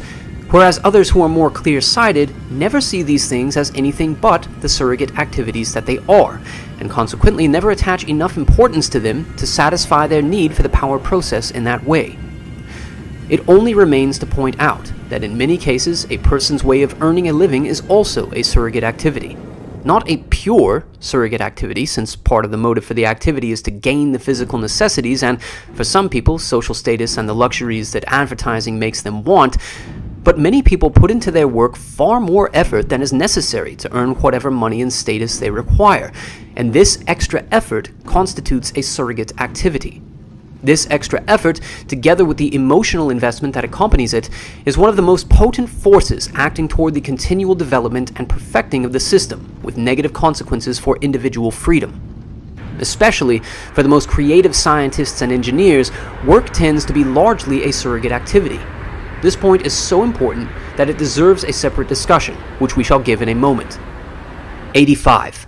whereas others who are more clear-sighted never see these things as anything but the surrogate activities that they are, and consequently never attach enough importance to them to satisfy their need for the power process in that way. It only remains to point out that in many cases a person's way of earning a living is also a surrogate activity. Not a pure surrogate activity, since part of the motive for the activity is to gain the physical necessities and, for some people, social status and the luxuries that advertising makes them want, but many people put into their work far more effort than is necessary to earn whatever money and status they require, and this extra effort constitutes a surrogate activity. This extra effort, together with the emotional investment that accompanies it, is one of the most potent forces acting toward the continual development and perfecting of the system, with negative consequences for individual freedom. Especially for the most creative scientists and engineers, work tends to be largely a surrogate activity. This point is so important that it deserves a separate discussion, which we shall give in a moment. 85.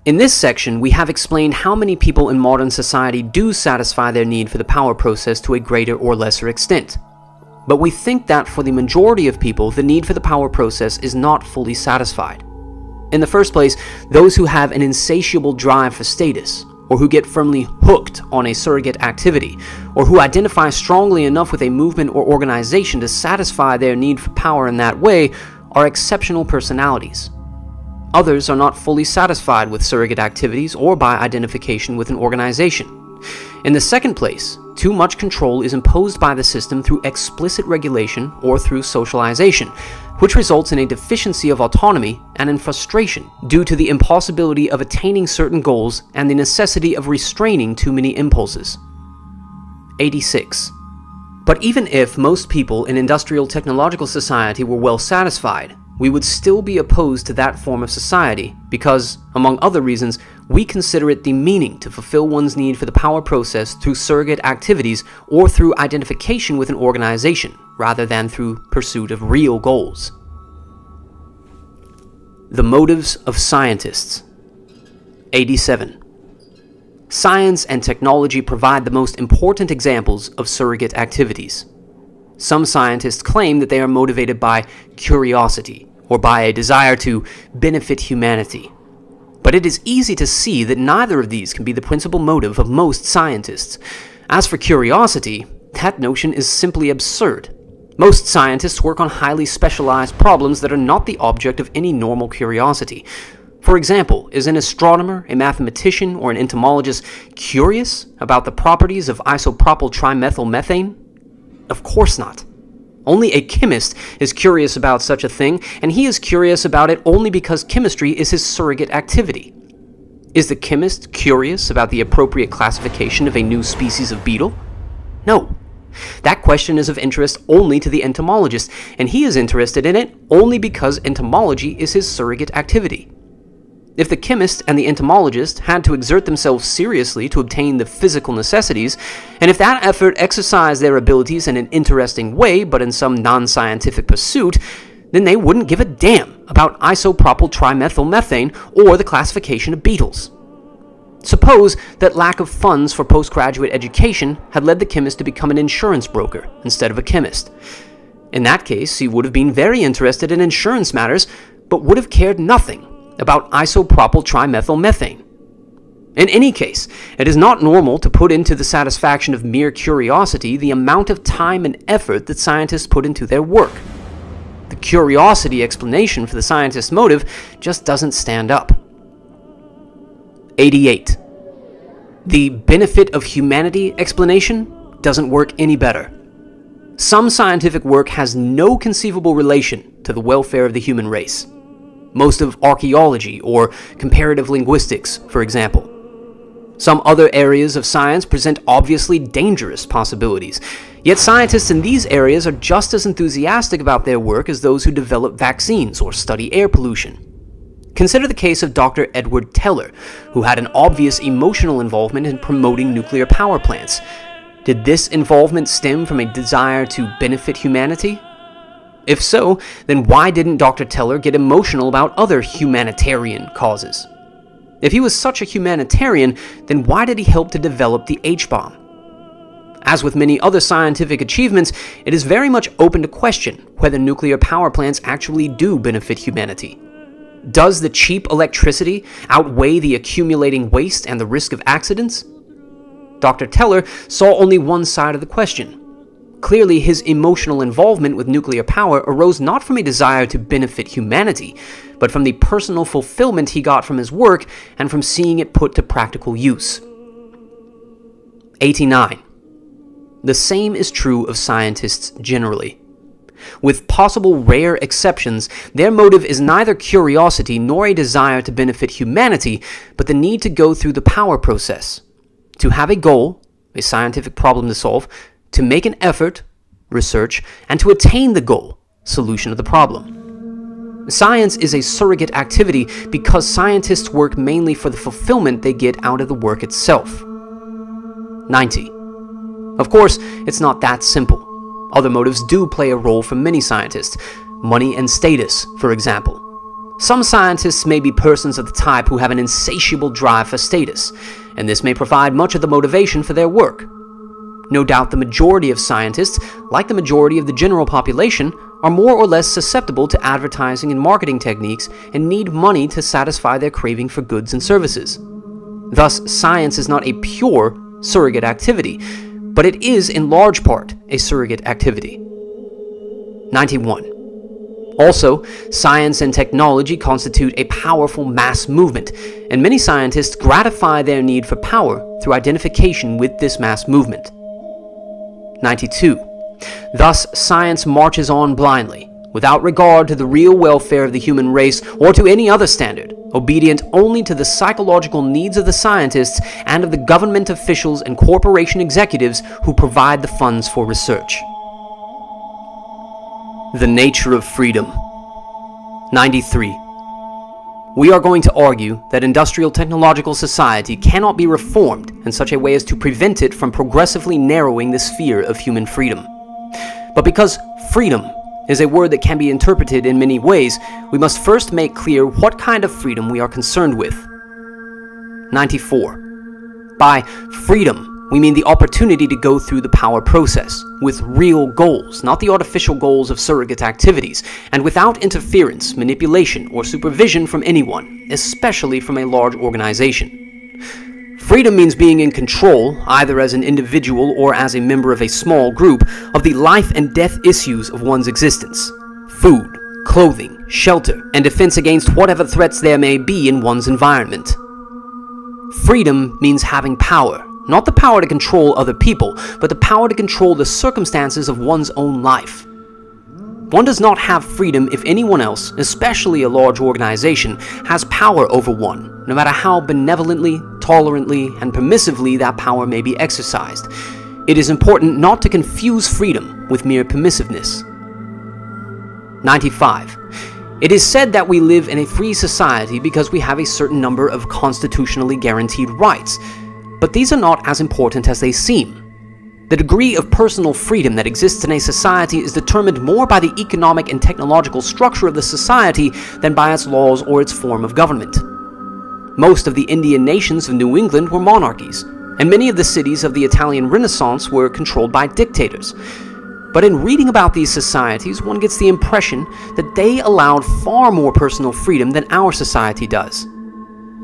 In this section, we have explained how many people in modern society do satisfy their need for the power process to a greater or lesser extent. But we think that for the majority of people, the need for the power process is not fully satisfied. In the first place, those who have an insatiable drive for status, or who get firmly hooked on a surrogate activity, or who identify strongly enough with a movement or organization to satisfy their need for power in that way, are exceptional personalities. Others are not fully satisfied with surrogate activities or by identification with an organization. In the second place, too much control is imposed by the system through explicit regulation or through socialization, which results in a deficiency of autonomy and in frustration due to the impossibility of attaining certain goals and the necessity of restraining too many impulses. 86. But even if most people in industrial technological society were well satisfied, we would still be opposed to that form of society because, among other reasons, we consider it demeaning to fulfill one's need for the power process through surrogate activities or through identification with an organization, rather than through pursuit of real goals. The motives of scientists. 87. Science and technology provide the most important examples of surrogate activities. Some scientists claim that they are motivated by curiosity, or by a desire to benefit humanity. But it is easy to see that neither of these can be the principal motive of most scientists. As for curiosity, that notion is simply absurd. Most scientists work on highly specialized problems that are not the object of any normal curiosity. For example, is an astronomer, a mathematician, or an entomologist curious about the properties of isopropyl trimethylmethane? Of course not. Only a chemist is curious about such a thing, and he is curious about it only because chemistry is his surrogate activity. Is the chemist curious about the appropriate classification of a new species of beetle? No. That question is of interest only to the entomologist, and he is interested in it only because entomology is his surrogate activity. If the chemist and the entomologist had to exert themselves seriously to obtain the physical necessities, and if that effort exercised their abilities in an interesting way but in some non-scientific pursuit, then they wouldn't give a damn about isopropyl trimethylmethane or the classification of beetles. Suppose that lack of funds for postgraduate education had led the chemist to become an insurance broker instead of a chemist. In that case, he would have been very interested in insurance matters, but would have cared nothing about isopropyl trimethylmethane. In any case, it is not normal to put into the satisfaction of mere curiosity the amount of time and effort that scientists put into their work. The curiosity explanation for the scientist's motive just doesn't stand up. 88. The benefit of humanity explanation doesn't work any better. Some scientific work has no conceivable relation to the welfare of the human race. Most of archaeology or comparative linguistics, for example. Some other areas of science present obviously dangerous possibilities, yet scientists in these areas are just as enthusiastic about their work as those who develop vaccines or study air pollution. Consider the case of Dr. Edward Teller, who had an obvious emotional involvement in promoting nuclear power plants. Did this involvement stem from a desire to benefit humanity? If so, then why didn't Dr. Teller get emotional about other humanitarian causes? If he was such a humanitarian, then why did he help to develop the H-bomb? As with many other scientific achievements, it is very much open to question whether nuclear power plants actually do benefit humanity. Does the cheap electricity outweigh the accumulating waste and the risk of accidents? Dr. Teller saw only one side of the question. Clearly, his emotional involvement with nuclear power arose not from a desire to benefit humanity, but from the personal fulfillment he got from his work and from seeing it put to practical use. 89. The same is true of scientists generally. With possible rare exceptions, their motive is neither curiosity nor a desire to benefit humanity, but the need to go through the power process, to have a goal, a scientific problem to solve, to make an effort, research, and to attain the goal, solution of the problem. Science is a surrogate activity because scientists work mainly for the fulfillment they get out of the work itself. 90. Of course, it's not that simple. Other motives do play a role for many scientists, money and status, for example. Some scientists may be persons of the type who have an insatiable drive for status, and this may provide much of the motivation for their work. No doubt the majority of scientists, like the majority of the general population, are more or less susceptible to advertising and marketing techniques and need money to satisfy their craving for goods and services. Thus, science is not a pure surrogate activity, but it is in large part a surrogate activity. 91. Also, science and technology constitute a powerful mass movement, and many scientists gratify their need for power through identification with this mass movement. 92. Thus, science marches on blindly, without regard to the real welfare of the human race or to any other standard, obedient only to the psychological needs of the scientists and of the government officials and corporation executives who provide the funds for research. The nature of freedom. 93. We are going to argue that industrial technological society cannot be reformed in such a way as to prevent it from progressively narrowing the sphere of human freedom. But because freedom is a word that can be interpreted in many ways, we must first make clear what kind of freedom we are concerned with. 94. By freedom, we mean the opportunity to go through the power process, with real goals, not the artificial goals of surrogate activities, and without interference, manipulation, or supervision from anyone, especially from a large organization. Freedom means being in control, either as an individual or as a member of a small group, of the life and death issues of one's existence. Food, clothing, shelter, and defense against whatever threats there may be in one's environment. Freedom means having power. Not the power to control other people, but the power to control the circumstances of one's own life. One does not have freedom if anyone else, especially a large organization, has power over one, no matter how benevolently, tolerantly, and permissively that power may be exercised. It is important not to confuse freedom with mere permissiveness. 95. It is said that we live in a free society because we have a certain number of constitutionally guaranteed rights, but these are not as important as they seem. The degree of personal freedom that exists in a society is determined more by the economic and technological structure of the society than by its laws or its form of government. Most of the Indian nations of New England were monarchies, and many of the cities of the Italian Renaissance were controlled by dictators. But in reading about these societies, one gets the impression that they allowed far more personal freedom than our society does.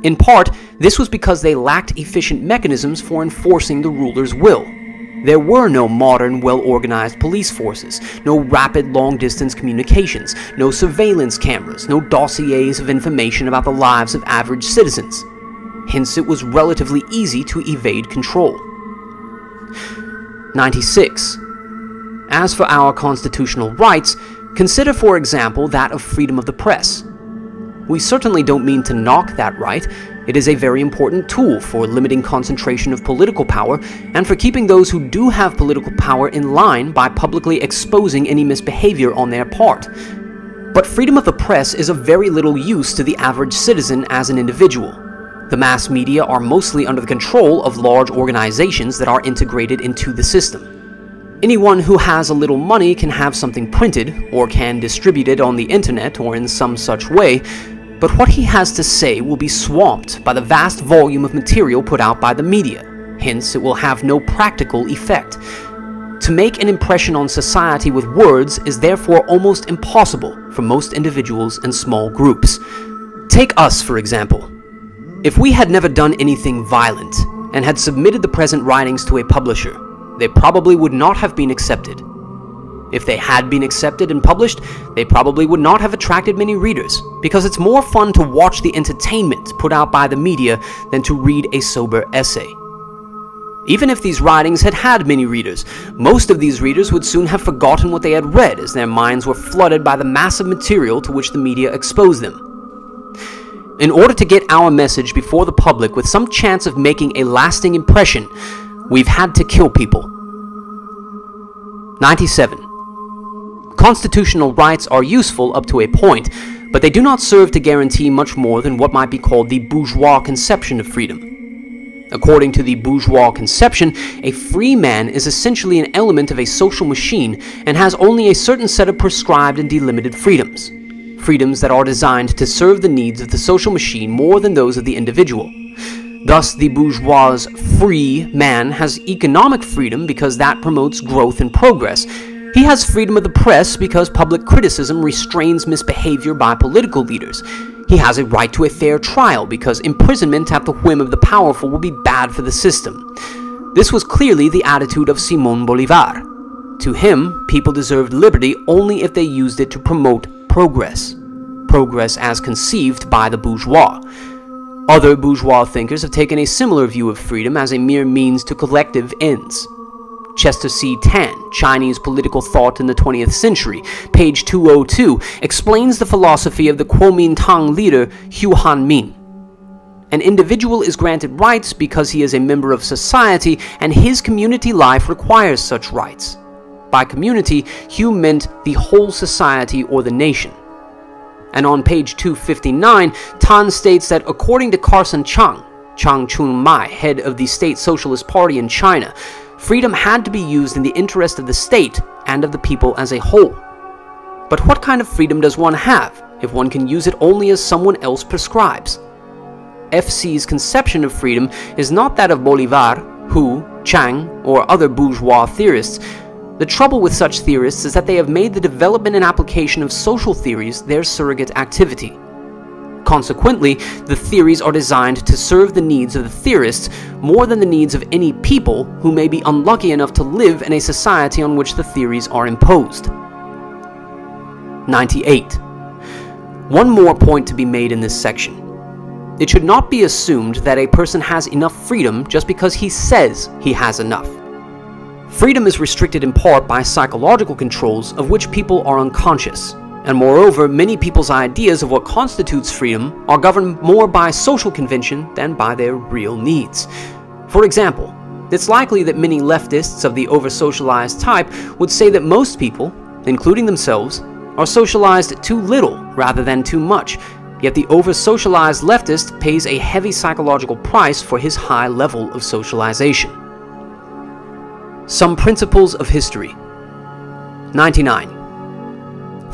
In part, this was because they lacked efficient mechanisms for enforcing the ruler's will. There were no modern, well-organized police forces, no rapid long-distance communications, no surveillance cameras, no dossiers of information about the lives of average citizens. Hence, it was relatively easy to evade control. 96. As for our constitutional rights, consider for example that of freedom of the press. We certainly don't mean to knock that right. It is a very important tool for limiting concentration of political power and for keeping those who do have political power in line by publicly exposing any misbehavior on their part. But freedom of the press is of very little use to the average citizen as an individual. The mass media are mostly under the control of large organizations that are integrated into the system. Anyone who has a little money can have something printed, or can distribute it on the internet or in some such way, but what he has to say will be swamped by the vast volume of material put out by the media. Hence, it will have no practical effect. To make an impression on society with words is therefore almost impossible for most individuals and small groups. Take us, for example. If we had never done anything violent and had submitted the present writings to a publisher, they probably would not have been accepted. If they had been accepted and published, they probably would not have attracted many readers, because it's more fun to watch the entertainment put out by the media than to read a sober essay. Even if these writings had had many readers, most of these readers would soon have forgotten what they had read, as their minds were flooded by the massive material to which the media exposed them. In order to get our message before the public with some chance of making a lasting impression, we've had to kill people. 97. Constitutional rights are useful up to a point, but they do not serve to guarantee much more than what might be called the bourgeois conception of freedom. According to the bourgeois conception, a free man is essentially an element of a social machine and has only a certain set of prescribed and delimited freedoms. Freedoms that are designed to serve the needs of the social machine more than those of the individual. Thus, the bourgeois free man has economic freedom because that promotes growth and progress. He has freedom of the press because public criticism restrains misbehavior by political leaders. He has a right to a fair trial because imprisonment at the whim of the powerful will be bad for the system. This was clearly the attitude of Simón Bolívar. To him, people deserved liberty only if they used it to promote progress. Progress as conceived by the bourgeois. Other bourgeois thinkers have taken a similar view of freedom as a mere means to collective ends. Chester C. Tan, Chinese Political Thought in the 20th Century, page 202, explains the philosophy of the Kuomintang leader Hu Han-min. An individual is granted rights because he is a member of society and his community life requires such rights. By community, Hu meant the whole society or the nation. And on page 259, Tan states that according to Carson Chang Chun-mai, head of the State Socialist Party in China, freedom had to be used in the interest of the state and of the people as a whole. But what kind of freedom does one have if one can use it only as someone else prescribes? FC's conception of freedom is not that of Bolívar, Hu, Chang, or other bourgeois theorists. The trouble with such theorists is that they have made the development and application of social theories their surrogate activity. Consequently, the theories are designed to serve the needs of the theorists more than the needs of any people who may be unlucky enough to live in a society on which the theories are imposed. 98. One more point to be made in this section. It should not be assumed that a person has enough freedom just because he says he has enough. Freedom is restricted in part by psychological controls of which people are unconscious. And moreover, many people's ideas of what constitutes freedom are governed more by social convention than by their real needs. For example, it's likely that many leftists of the over-socialized type would say that most people, including themselves, are socialized too little rather than too much, yet the over-socialized leftist pays a heavy psychological price for his high level of socialization. Some principles of history. 99.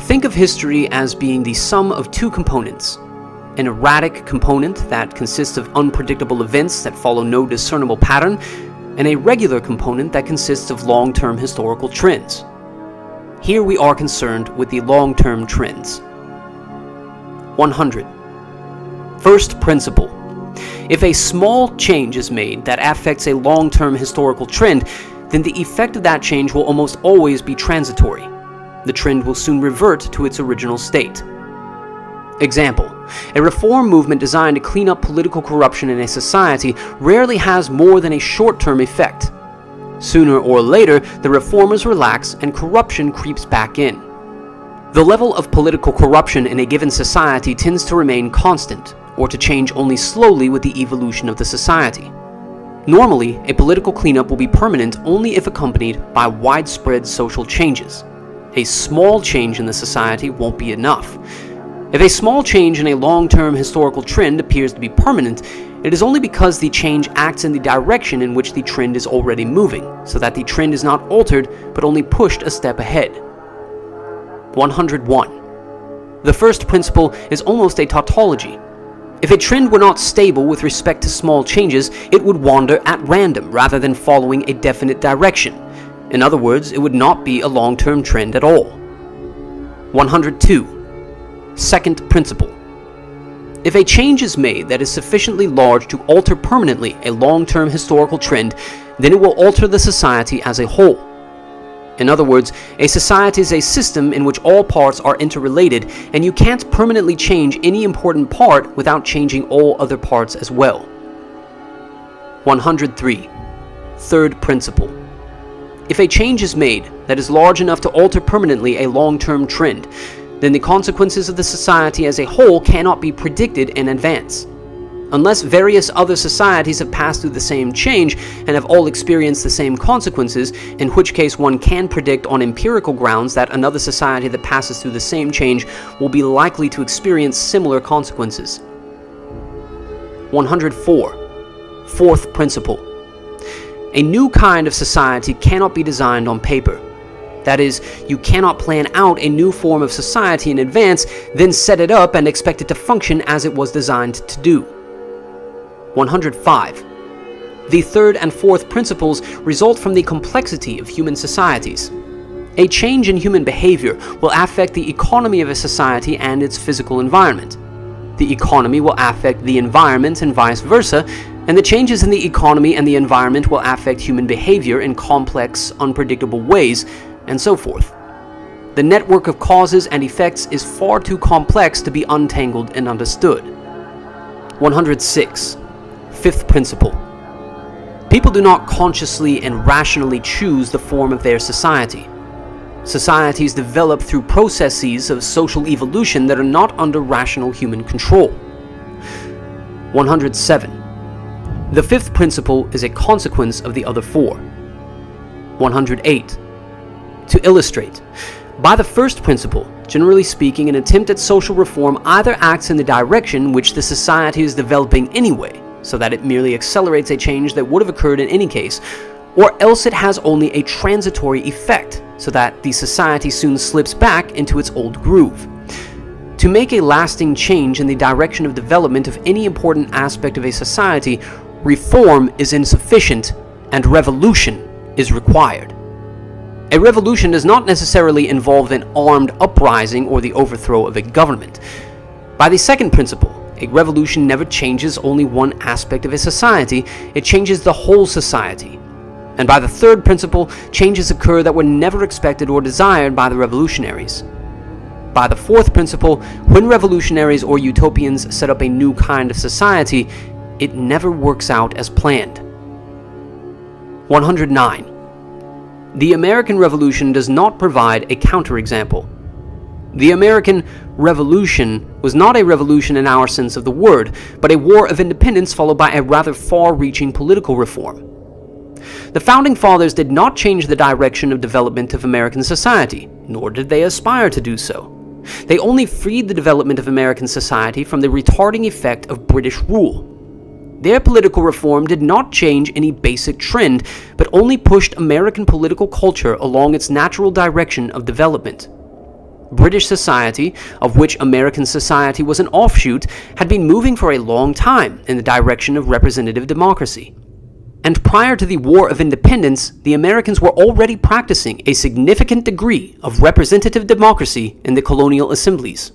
Think of history as being the sum of two components: an erratic component that consists of unpredictable events that follow no discernible pattern, and a regular component that consists of long-term historical trends. Here we are concerned with the long-term trends. 100. First principle. If a small change is made that affects a long-term historical trend, then the effect of that change will almost always be transitory. The trend will soon revert to its original state. Example: a reform movement designed to clean up political corruption in a society rarely has more than a short-term effect. Sooner or later, the reformers relax and corruption creeps back in. The level of political corruption in a given society tends to remain constant, or to change only slowly with the evolution of the society. Normally, a political cleanup will be permanent only if accompanied by widespread social changes. A small change in the society won't be enough. If a small change in a long-term historical trend appears to be permanent, it is only because the change acts in the direction in which the trend is already moving, so that the trend is not altered but only pushed a step ahead. 101. The first principle is almost a tautology. If a trend were not stable with respect to small changes, it would wander at random rather than following a definite direction. In other words, it would not be a long-term trend at all. 102. Second principle. If a change is made that is sufficiently large to alter permanently a long-term historical trend, then it will alter the society as a whole. In other words, a society is a system in which all parts are interrelated, and you can't permanently change any important part without changing all other parts as well. 103. Third principle. If a change is made that is large enough to alter permanently a long-term trend, then the consequences of the society as a whole cannot be predicted in advance. Unless various other societies have passed through the same change and have all experienced the same consequences, in which case one can predict on empirical grounds that another society that passes through the same change will be likely to experience similar consequences. 104. Fourth principle. A new kind of society cannot be designed on paper. That is, you cannot plan out a new form of society in advance, then set it up and expect it to function as it was designed to do. 105. The third and fourth principles result from the complexity of human societies. A change in human behavior will affect the economy of a society and its physical environment. The economy will affect the environment and vice versa, and the changes in the economy and the environment will affect human behavior in complex, unpredictable ways, and so forth. The network of causes and effects is far too complex to be untangled and understood. 106. Fifth principle. People do not consciously and rationally choose the form of their society. Societies develop through processes of social evolution that are not under rational human control. 107. The fifth principle is a consequence of the other four. 108. To illustrate, by the first principle, generally speaking, an attempt at social reform either acts in the direction which the society is developing anyway, so that it merely accelerates a change that would have occurred in any case, or else it has only a transitory effect, so that the society soon slips back into its old groove. To make a lasting change in the direction of development of any important aspect of a society, reform is insufficient, and revolution is required. A revolution does not necessarily involve an armed uprising or the overthrow of a government. By the second principle, a revolution never changes only one aspect of a society, it changes the whole society. And by the third principle, changes occur that were never expected or desired by the revolutionaries. By the fourth principle, when revolutionaries or utopians set up a new kind of society, it never works out as planned. 109. The American Revolution does not provide a counterexample. The American Revolution was not a revolution in our sense of the word, but a war of independence followed by a rather far-reaching political reform. The Founding Fathers did not change the direction of development of American society, nor did they aspire to do so. They only freed the development of American society from the retarding effect of British rule. Their political reform did not change any basic trend, but only pushed American political culture along its natural direction of development. British society, of which American society was an offshoot, had been moving for a long time in the direction of representative democracy. And prior to the War of Independence, the Americans were already practicing a significant degree of representative democracy in the colonial assemblies.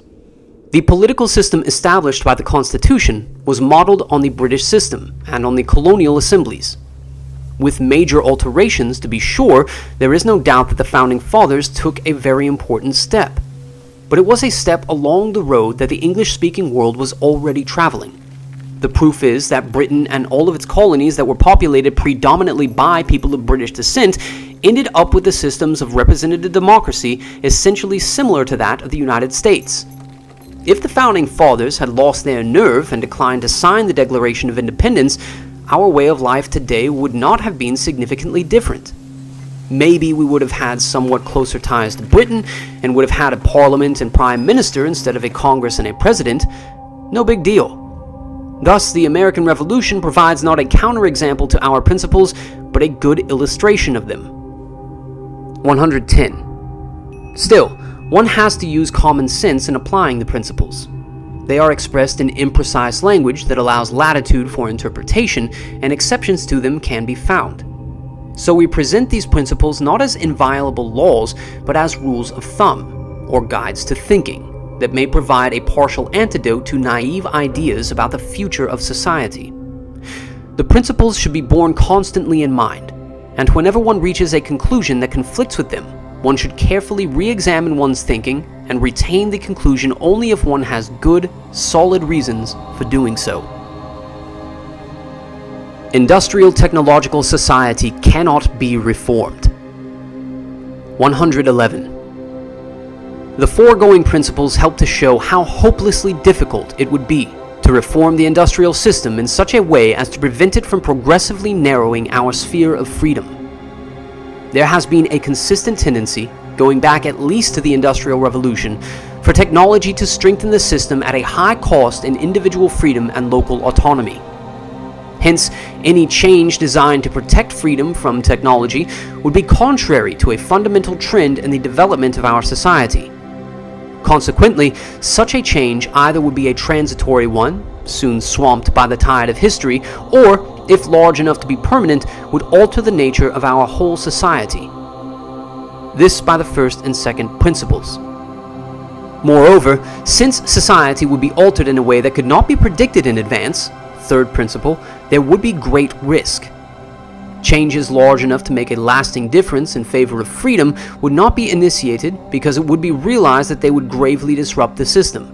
The political system established by the Constitution was modeled on the British system and on the colonial assemblies. With major alterations, to be sure, there is no doubt that the Founding Fathers took a very important step. But it was a step along the road that the English-speaking world was already traveling. The proof is that Britain and all of its colonies that were populated predominantly by people of British descent ended up with the systems of representative democracy essentially similar to that of the United States. If the Founding Fathers had lost their nerve and declined to sign the Declaration of Independence, our way of life today would not have been significantly different. Maybe we would have had somewhat closer ties to Britain and would have had a parliament and prime minister instead of a Congress and a president. No big deal. Thus, the American Revolution provides not a counterexample to our principles, but a good illustration of them. 110. Still, one has to use common sense in applying the principles. They are expressed in imprecise language that allows latitude for interpretation, and exceptions to them can be found. So we present these principles not as inviolable laws, but as rules of thumb, or guides to thinking, that may provide a partial antidote to naive ideas about the future of society. The principles should be borne constantly in mind, and whenever one reaches a conclusion that conflicts with them, one should carefully re-examine one's thinking and retain the conclusion only if one has good, solid reasons for doing so. Industrial technological society cannot be reformed. 111. The foregoing principles help to show how hopelessly difficult it would be to reform the industrial system in such a way as to prevent it from progressively narrowing our sphere of freedom. There has been a consistent tendency, going back at least to the Industrial Revolution, for technology to strengthen the system at a high cost in individual freedom and local autonomy. Hence, any change designed to protect freedom from technology would be contrary to a fundamental trend in the development of our society. Consequently, such a change either would be a transitory one, soon swamped by the tide of history, or, if large enough to be permanent, would alter the nature of our whole society. This by the first and second principles. Moreover, since society would be altered in a way that could not be predicted in advance, third principle, there would be great risk. Changes large enough to make a lasting difference in favor of freedom would not be initiated because it would be realized that they would gravely disrupt the system.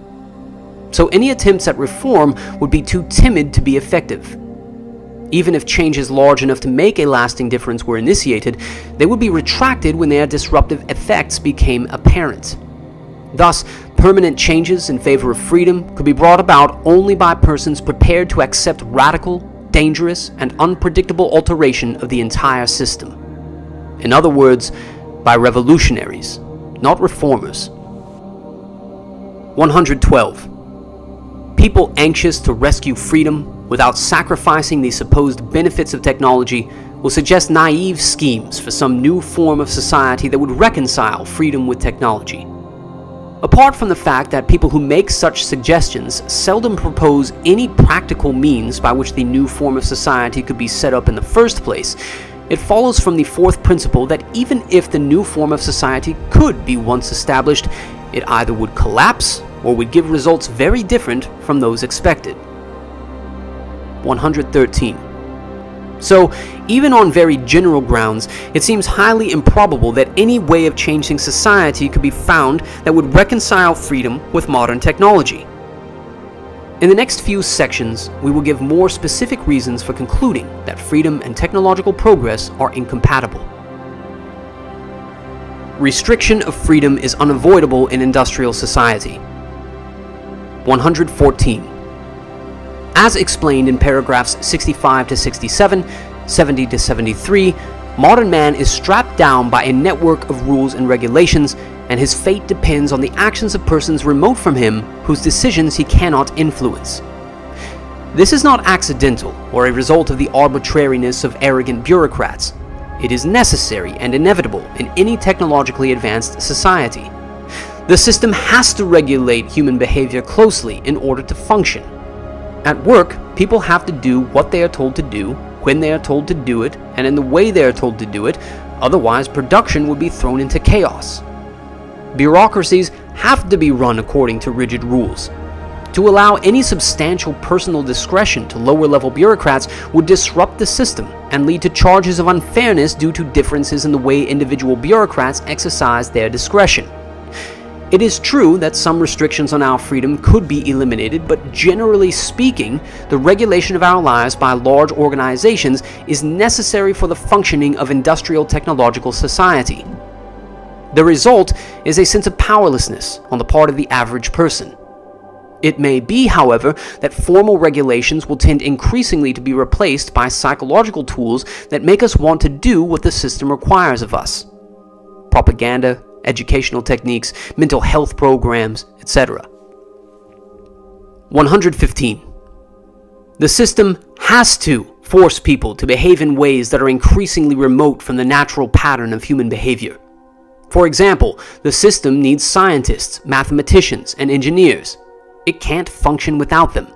So any attempts at reform would be too timid to be effective. Even if changes large enough to make a lasting difference were initiated, they would be retracted when their disruptive effects became apparent. Thus, permanent changes in favor of freedom could be brought about only by persons prepared to accept radical, dangerous, and unpredictable alteration of the entire system. In other words, by revolutionaries, not reformers. 112. People anxious to rescue freedom without sacrificing the supposed benefits of technology will suggest naive schemes for some new form of society that would reconcile freedom with technology. Apart from the fact that people who make such suggestions seldom propose any practical means by which the new form of society could be set up in the first place, it follows from the fourth principle that even if the new form of society could be once established, it either would collapse or would give results very different from those expected. 113. So, even on very general grounds, it seems highly improbable that any way of changing society could be found that would reconcile freedom with modern technology. In the next few sections, we will give more specific reasons for concluding that freedom and technological progress are incompatible. Restriction of freedom is unavoidable in industrial society. 114. As explained in paragraphs 65 to 67, 70 to 73, modern man is strapped down by a network of rules and regulations, and his fate depends on the actions of persons remote from him whose decisions he cannot influence. This is not accidental or a result of the arbitrariness of arrogant bureaucrats. It is necessary and inevitable in any technologically advanced society. The system has to regulate human behavior closely in order to function. At work, people have to do what they are told to do, when they are told to do it, and in the way they are told to do it, otherwise production would be thrown into chaos. Bureaucracies have to be run according to rigid rules. To allow any substantial personal discretion to lower-level bureaucrats would disrupt the system and lead to charges of unfairness due to differences in the way individual bureaucrats exercise their discretion. It is true that some restrictions on our freedom could be eliminated, but generally speaking, the regulation of our lives by large organizations is necessary for the functioning of industrial technological society. The result is a sense of powerlessness on the part of the average person. It may be, however, that formal regulations will tend increasingly to be replaced by psychological tools that make us want to do what the system requires of us. Propaganda, educational techniques, mental health programs, etc. 115. The system has to force people to behave in ways that are increasingly remote from the natural pattern of human behavior. For example, the system needs scientists, mathematicians, and engineers. It can't function without them.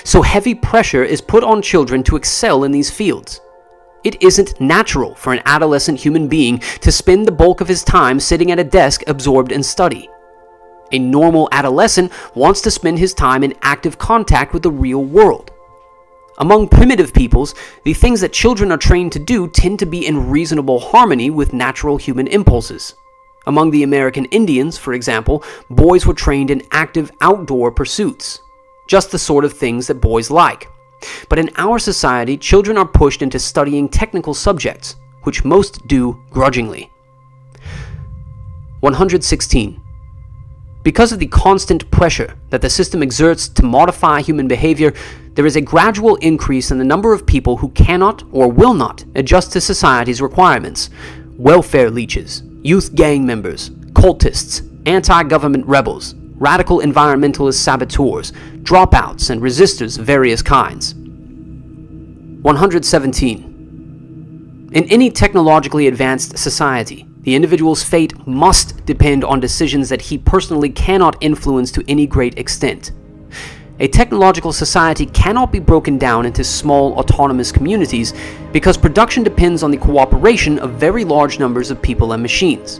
So heavy pressure is put on children to excel in these fields. It isn't natural for an adolescent human being to spend the bulk of his time sitting at a desk absorbed in study. A normal adolescent wants to spend his time in active contact with the real world. Among primitive peoples, the things that children are trained to do tend to be in reasonable harmony with natural human impulses. Among the American Indians, for example, boys were trained in active outdoor pursuits, just the sort of things that boys like. But in our society, children are pushed into studying technical subjects, which most do grudgingly. 116. Because of the constant pressure that the system exerts to modify human behavior, there is a gradual increase in the number of people who cannot or will not adjust to society's requirements. Welfare leeches, youth gang members, cultists, anti-government rebels, radical environmentalist saboteurs, dropouts, and resistors of various kinds. 117. In any technologically advanced society, the individual's fate must depend on decisions that he personally cannot influence to any great extent. A technological society cannot be broken down into small autonomous communities because production depends on the cooperation of very large numbers of people and machines.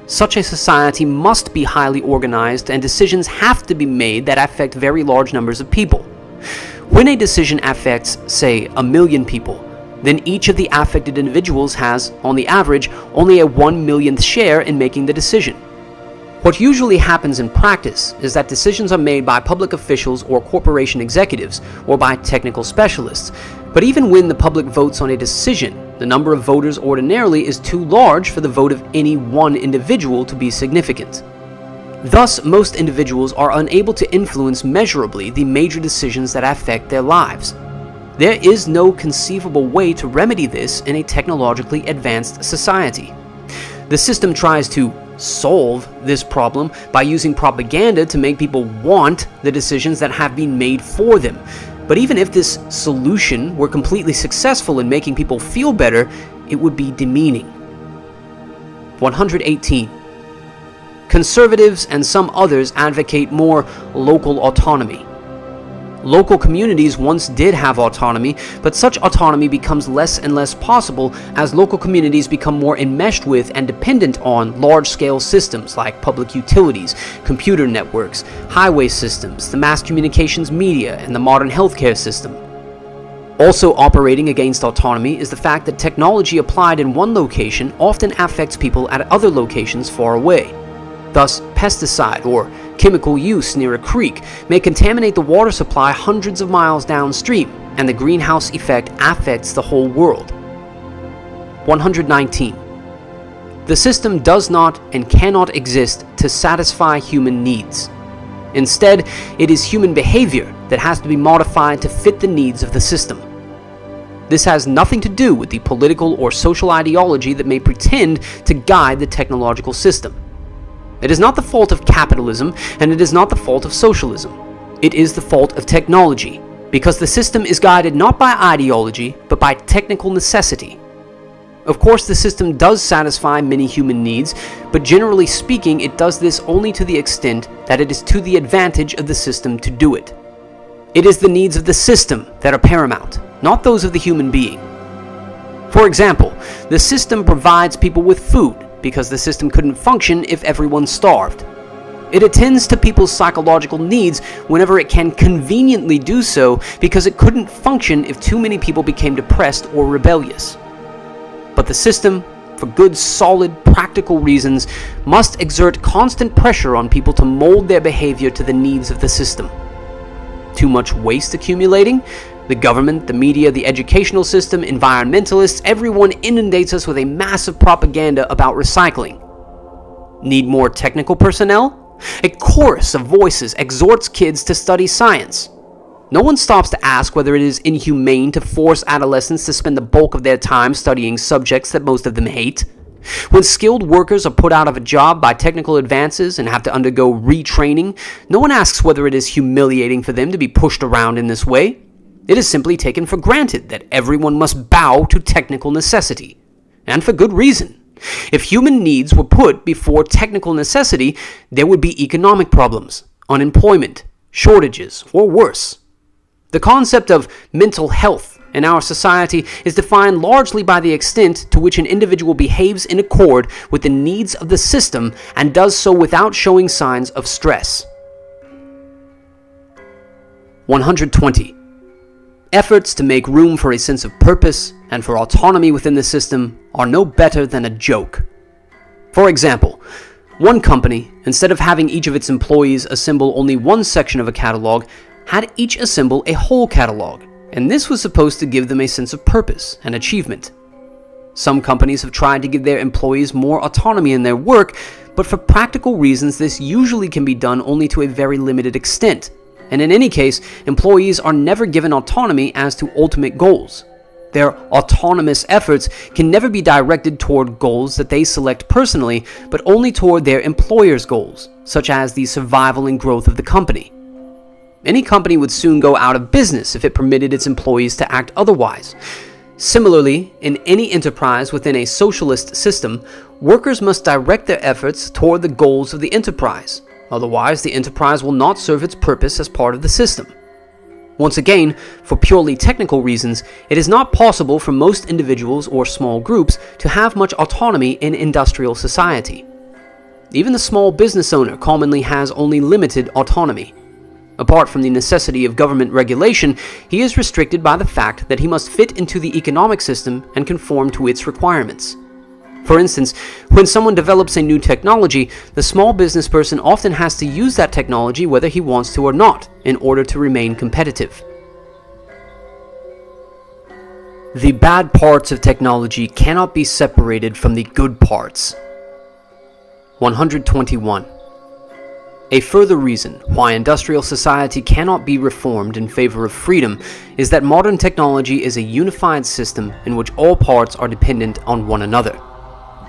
Such a society must be highly organized, and decisions have to be made that affect very large numbers of people. When a decision affects, say, 1 million people, then each of the affected individuals has, on the average, only a 1/1,000,000th share in making the decision. What usually happens in practice is that decisions are made by public officials or corporation executives, or by technical specialists. But even when the public votes on a decision, the number of voters ordinarily is too large for the vote of any one individual to be significant. Thus, most individuals are unable to influence measurably the major decisions that affect their lives. There is no conceivable way to remedy this in a technologically advanced society. The system tries to solve this problem by using propaganda to make people want the decisions that have been made for them. But even if this solution were completely successful in making people feel better, it would be demeaning. 118. Conservatives and some others advocate more local autonomy. Local communities once did have autonomy, but such autonomy becomes less and less possible as local communities become more enmeshed with and dependent on large-scale systems like public utilities, computer networks, highway systems, the mass communications media, and the modern healthcare system. Also operating against autonomy is the fact that technology applied in one location often affects people at other locations far away. Thus, pesticide or chemical use near a creek may contaminate the water supply hundreds of miles downstream, and the greenhouse effect affects the whole world. 119. The system does not and cannot exist to satisfy human needs. Instead, it is human behavior that has to be modified to fit the needs of the system. This has nothing to do with the political or social ideology that may pretend to guide the technological system. It is not the fault of capitalism, and it is not the fault of socialism. It is the fault of technology, because the system is guided not by ideology, but by technical necessity. Of course, the system does satisfy many human needs, but generally speaking, it does this only to the extent that it is to the advantage of the system to do it. It is the needs of the system that are paramount, not those of the human being. For example, the system provides people with food because the system couldn't function if everyone starved. It attends to people's psychological needs whenever it can conveniently do so because it couldn't function if too many people became depressed or rebellious. But the system, for good, solid, practical reasons, must exert constant pressure on people to mold their behavior to the needs of the system. Too much waste accumulating? The government, the media, the educational system, environmentalists, everyone inundates us with a massive propaganda about recycling. Need more technical personnel? A chorus of voices exhorts kids to study science. No one stops to ask whether it is inhumane to force adolescents to spend the bulk of their time studying subjects that most of them hate. When skilled workers are put out of a job by technical advances and have to undergo retraining, no one asks whether it is humiliating for them to be pushed around in this way. It is simply taken for granted that everyone must bow to technical necessity. And for good reason. If human needs were put before technical necessity, there would be economic problems, unemployment, shortages, or worse. The concept of mental health in our society is defined largely by the extent to which an individual behaves in accord with the needs of the system and does so without showing signs of stress. 120. Efforts to make room for a sense of purpose and for autonomy within the system are no better than a joke. For example, one company, instead of having each of its employees assemble only one section of a catalog, had each assemble a whole catalog, and this was supposed to give them a sense of purpose and achievement. Some companies have tried to give their employees more autonomy in their work, but for practical reasons this usually can be done only to a very limited extent, and in any case, employees are never given autonomy as to ultimate goals. Their autonomous efforts can never be directed toward goals that they select personally, but only toward their employer's goals, such as the survival and growth of the company. Any company would soon go out of business if it permitted its employees to act otherwise. Similarly, in any enterprise within a socialist system, workers must direct their efforts toward the goals of the enterprise. Otherwise, the enterprise will not serve its purpose as part of the system. Once again, for purely technical reasons, it is not possible for most individuals or small groups to have much autonomy in industrial society. Even the small business owner commonly has only limited autonomy. Apart from the necessity of government regulation, he is restricted by the fact that he must fit into the economic system and conform to its requirements. For instance, when someone develops a new technology, the small business person often has to use that technology whether he wants to or not, in order to remain competitive. The bad parts of technology cannot be separated from the good parts. 121. A further reason why industrial society cannot be reformed in favor of freedom is that modern technology is a unified system in which all parts are dependent on one another.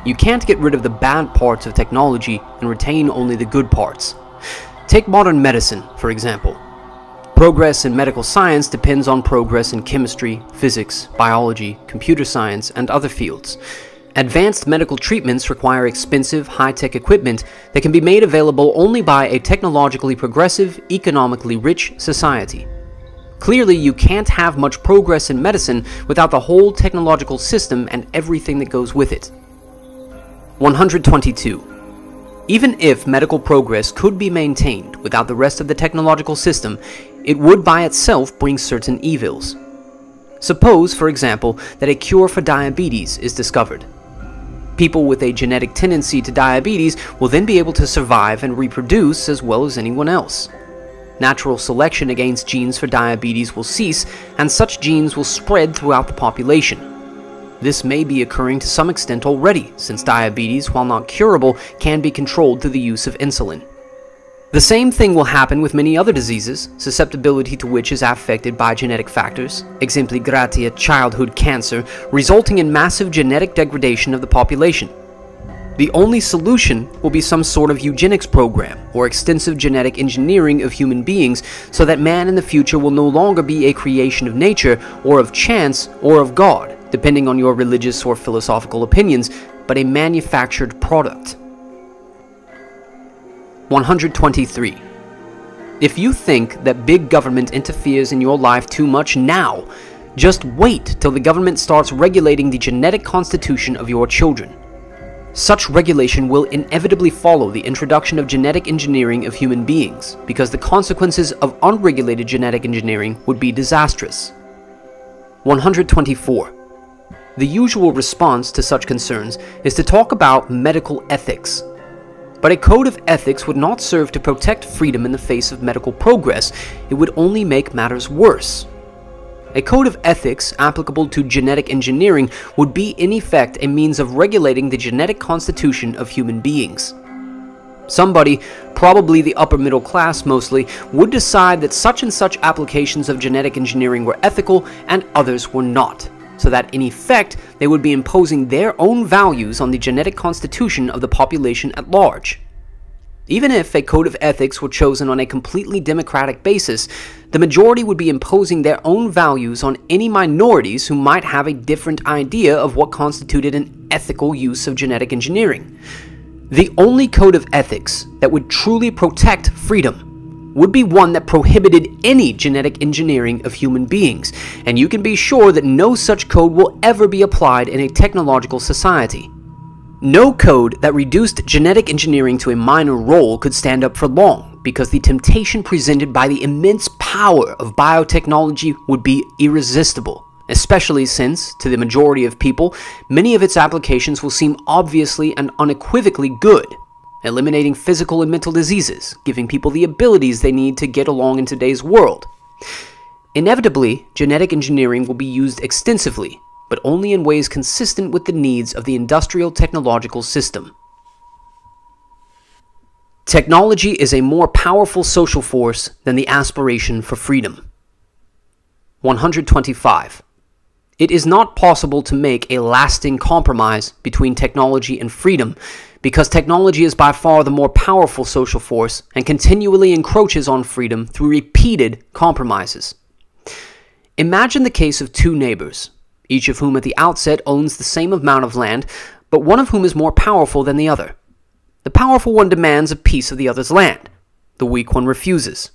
You can't get rid of the bad parts of technology and retain only the good parts. Take modern medicine, for example. Progress in medical science depends on progress in chemistry, physics, biology, computer science, and other fields. Advanced medical treatments require expensive, high-tech equipment that can be made available only by a technologically progressive, economically rich society. Clearly, you can't have much progress in medicine without the whole technological system and everything that goes with it. 122. Even if medical progress could be maintained without the rest of the technological system, it would by itself bring certain evils. Suppose, for example, that a cure for diabetes is discovered. People with a genetic tendency to diabetes will then be able to survive and reproduce as well as anyone else. Natural selection against genes for diabetes will cease, and such genes will spread throughout the population. This may be occurring to some extent already, since diabetes, while not curable, can be controlled through the use of insulin. The same thing will happen with many other diseases, susceptibility to which is affected by genetic factors, exempli gratia childhood cancer, resulting in massive genetic degradation of the population. The only solution will be some sort of eugenics program or extensive genetic engineering of human beings so that man in the future will no longer be a creation of nature or of chance or of God, depending on your religious or philosophical opinions, but a manufactured product. 123. If you think that big government interferes in your life too much now, just wait till the government starts regulating the genetic constitution of your children. Such regulation will inevitably follow the introduction of genetic engineering of human beings, because the consequences of unregulated genetic engineering would be disastrous. 124. The usual response to such concerns is to talk about medical ethics. But a code of ethics would not serve to protect freedom in the face of medical progress, it would only make matters worse. A code of ethics applicable to genetic engineering would be in effect a means of regulating the genetic constitution of human beings. Somebody, probably the upper middle class mostly, would decide that such and such applications of genetic engineering were ethical and others were not, so that in effect they would be imposing their own values on the genetic constitution of the population at large. Even if a code of ethics were chosen on a completely democratic basis, the majority would be imposing their own values on any minorities who might have a different idea of what constituted an ethical use of genetic engineering. The only code of ethics that would truly protect freedom would be one that prohibited any genetic engineering of human beings, and you can be sure that no such code will ever be applied in a technological society. No code that reduced genetic engineering to a minor role could stand up for long, because the temptation presented by the immense power of biotechnology would be irresistible, especially since, to the majority of people, many of its applications will seem obviously and unequivocally good, eliminating physical and mental diseases, giving people the abilities they need to get along in today's world. Inevitably, genetic engineering will be used extensively, but only in ways consistent with the needs of the industrial technological system. Technology is a more powerful social force than the aspiration for freedom. 125. It is not possible to make a lasting compromise between technology and freedom, because technology is by far the more powerful social force and continually encroaches on freedom through repeated compromises. Imagine the case of two neighbors, each of whom at the outset owns the same amount of land, but one of whom is more powerful than the other. The powerful one demands a piece of the other's land. The weak one refuses.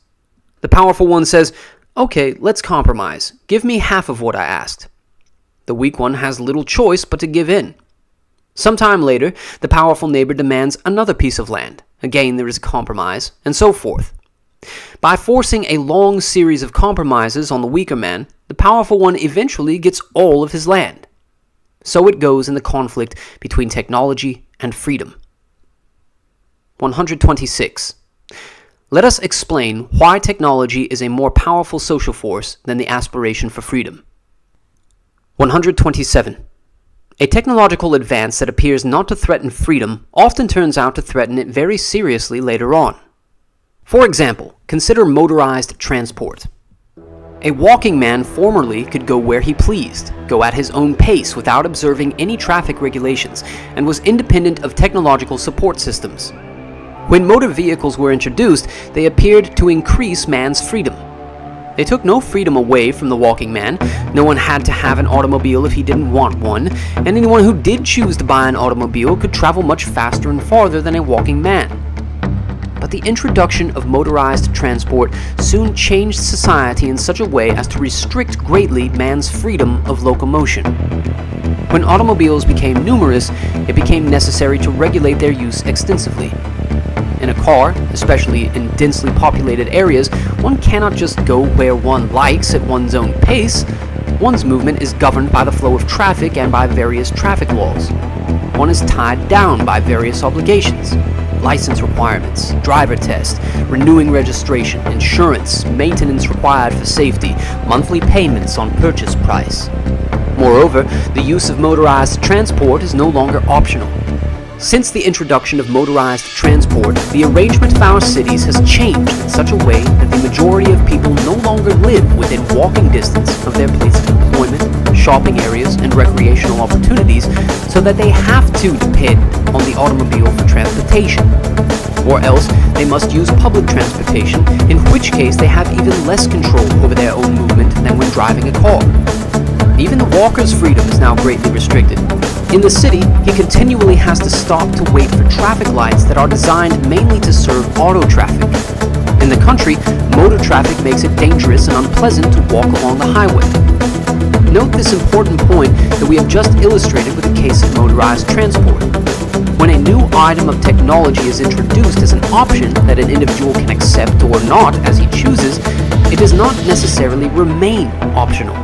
The powerful one says, "Okay, let's compromise. Give me half of what I asked." The weak one has little choice but to give in. Sometime later, the powerful neighbor demands another piece of land. Again, there is a compromise, and so forth. By forcing a long series of compromises on the weaker man, the powerful one eventually gets all of his land. So it goes in the conflict between technology and freedom. 126. Let us explain why technology is a more powerful social force than the aspiration for freedom. 127. A technological advance that appears not to threaten freedom often turns out to threaten it very seriously later on. For example, consider motorized transport. A walking man formerly could go where he pleased, go at his own pace without observing any traffic regulations, and was independent of technological support systems. When motor vehicles were introduced, they appeared to increase man's freedom. They took no freedom away from the walking man. No one had to have an automobile if he didn't want one, and anyone who did choose to buy an automobile could travel much faster and farther than a walking man. But the introduction of motorized transport soon changed society in such a way as to restrict greatly man's freedom of locomotion. When automobiles became numerous, it became necessary to regulate their use extensively. In a car, especially in densely populated areas, one cannot just go where one likes at one's own pace. One's movement is governed by the flow of traffic and by various traffic laws. One is tied down by various obligations: license requirements, driver test, renewing registration, insurance, maintenance required for safety, monthly payments on purchase price. Moreover, the use of motorized transport is no longer optional. Since the introduction of motorized transport, the arrangement of our cities has changed in such a way that the majority of people no longer live within walking distance of their place of employment, shopping areas, and recreational opportunities, so that they have to depend on the automobile for transportation. Or else, they must use public transportation, in which case they have even less control over their own movement than when driving a car. Even the walker's freedom is now greatly restricted. In the city, he continually has to stop to wait for traffic lights that are designed mainly to serve auto traffic. In the country, motor traffic makes it dangerous and unpleasant to walk along the highway. Note this important point that we have just illustrated with the case of motorized transport. When a new item of technology is introduced as an option that an individual can accept or not as he chooses, it does not necessarily remain optional.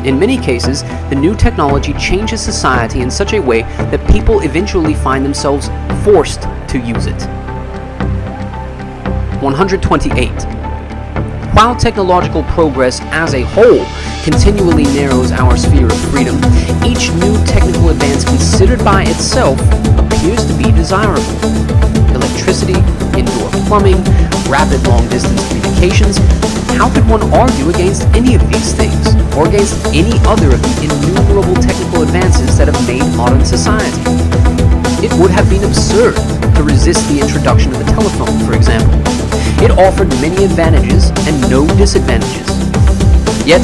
In many cases, the new technology changes society in such a way that people eventually find themselves forced to use it. 128. While technological progress as a whole continually narrows our sphere of freedom, each new technical advance considered by itself appears to be desirable. Electricity, indoor plumbing, rapid long-distance communications. How could one argue against any of these things, or against any other of the innumerable technical advances that have made modern society? It would have been absurd to resist the introduction of the telephone, for example. It offered many advantages and no disadvantages. Yet,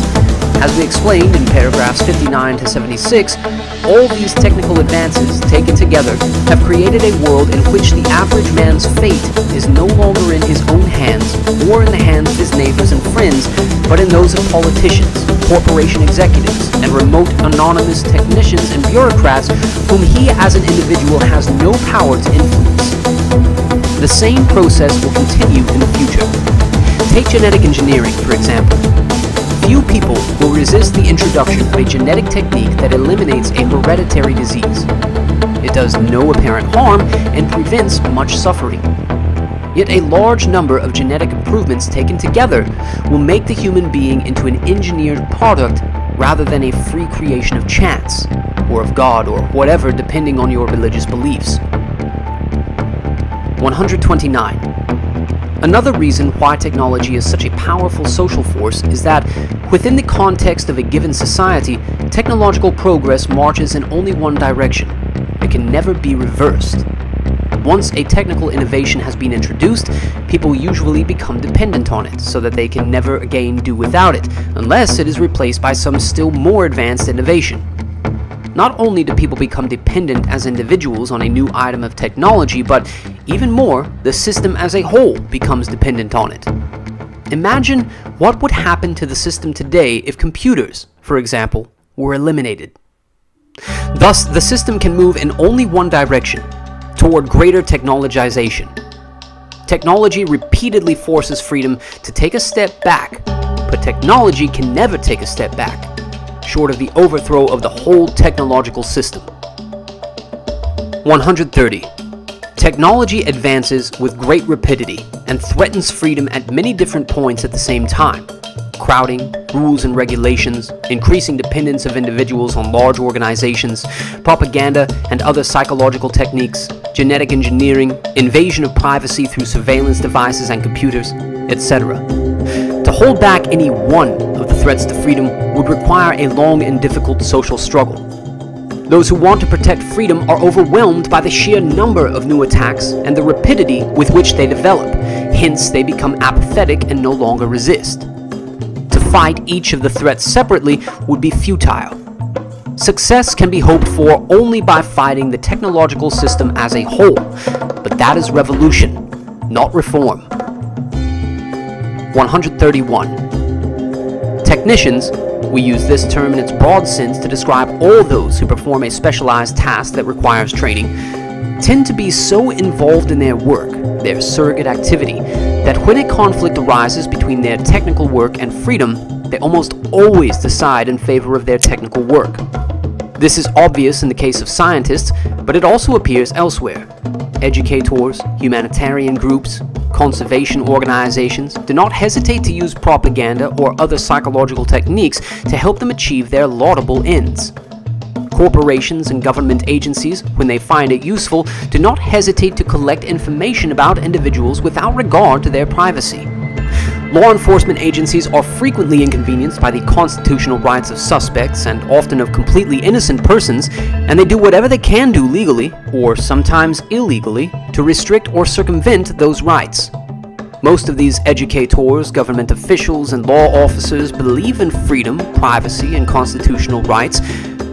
as we explained in paragraphs 59 to 76, all these technical advances taken together have created a world in which the average man's fate is no longer in his own hands or in the hands of his neighbors and friends, but in those of politicians, corporation executives, and remote anonymous technicians and bureaucrats whom he as an individual has no power to influence. The same process will continue in the future. Take genetic engineering, for example. Few people will resist the introduction of a genetic technique that eliminates a hereditary disease. It does no apparent harm and prevents much suffering. Yet a large number of genetic improvements taken together will make the human being into an engineered product rather than a free creation of chance, or of God, or whatever, depending on your religious beliefs. 129. Another reason why technology is such a powerful social force is that, within the context of a given society, technological progress marches in only one direction. It can never be reversed. Once a technical innovation has been introduced, people usually become dependent on it, so that they can never again do without it, unless it is replaced by some still more advanced innovation. Not only do people become dependent as individuals on a new item of technology, but even more, the system as a whole becomes dependent on it. Imagine what would happen to the system today if computers, for example, were eliminated. Thus, the system can move in only one direction, toward greater technologization. Technology repeatedly forces freedom to take a step back, but technology can never take a step back, short of the overthrow of the whole technological system. 130. Technology advances with great rapidity and threatens freedom at many different points at the same time. Crowding, rules and regulations, increasing dependence of individuals on large organizations, propaganda and other psychological techniques, genetic engineering, invasion of privacy through surveillance devices and computers, etc. To hold back any one of the threats to freedom would require a long and difficult social struggle. Those who want to protect freedom are overwhelmed by the sheer number of new attacks and the rapidity with which they develop, hence they become apathetic and no longer resist. To fight each of the threats separately would be futile. Success can be hoped for only by fighting the technological system as a whole, but that is revolution, not reform. 131. Technicians, we use this term in its broad sense to describe all those who perform a specialized task that requires training, tend to be so involved in their work, their surrogate activity, that when a conflict arises between their technical work and freedom, they almost always decide in favor of their technical work. This is obvious in the case of scientists, but it also appears elsewhere. Educators, humanitarian groups, conservation organizations do not hesitate to use propaganda or other psychological techniques to help them achieve their laudable ends. Corporations and government agencies, when they find it useful, do not hesitate to collect information about individuals without regard to their privacy. Law enforcement agencies are frequently inconvenienced by the constitutional rights of suspects and often of completely innocent persons, and they do whatever they can do legally, or sometimes illegally, to restrict or circumvent those rights. Most of these educators, government officials, and law officers believe in freedom, privacy, and constitutional rights,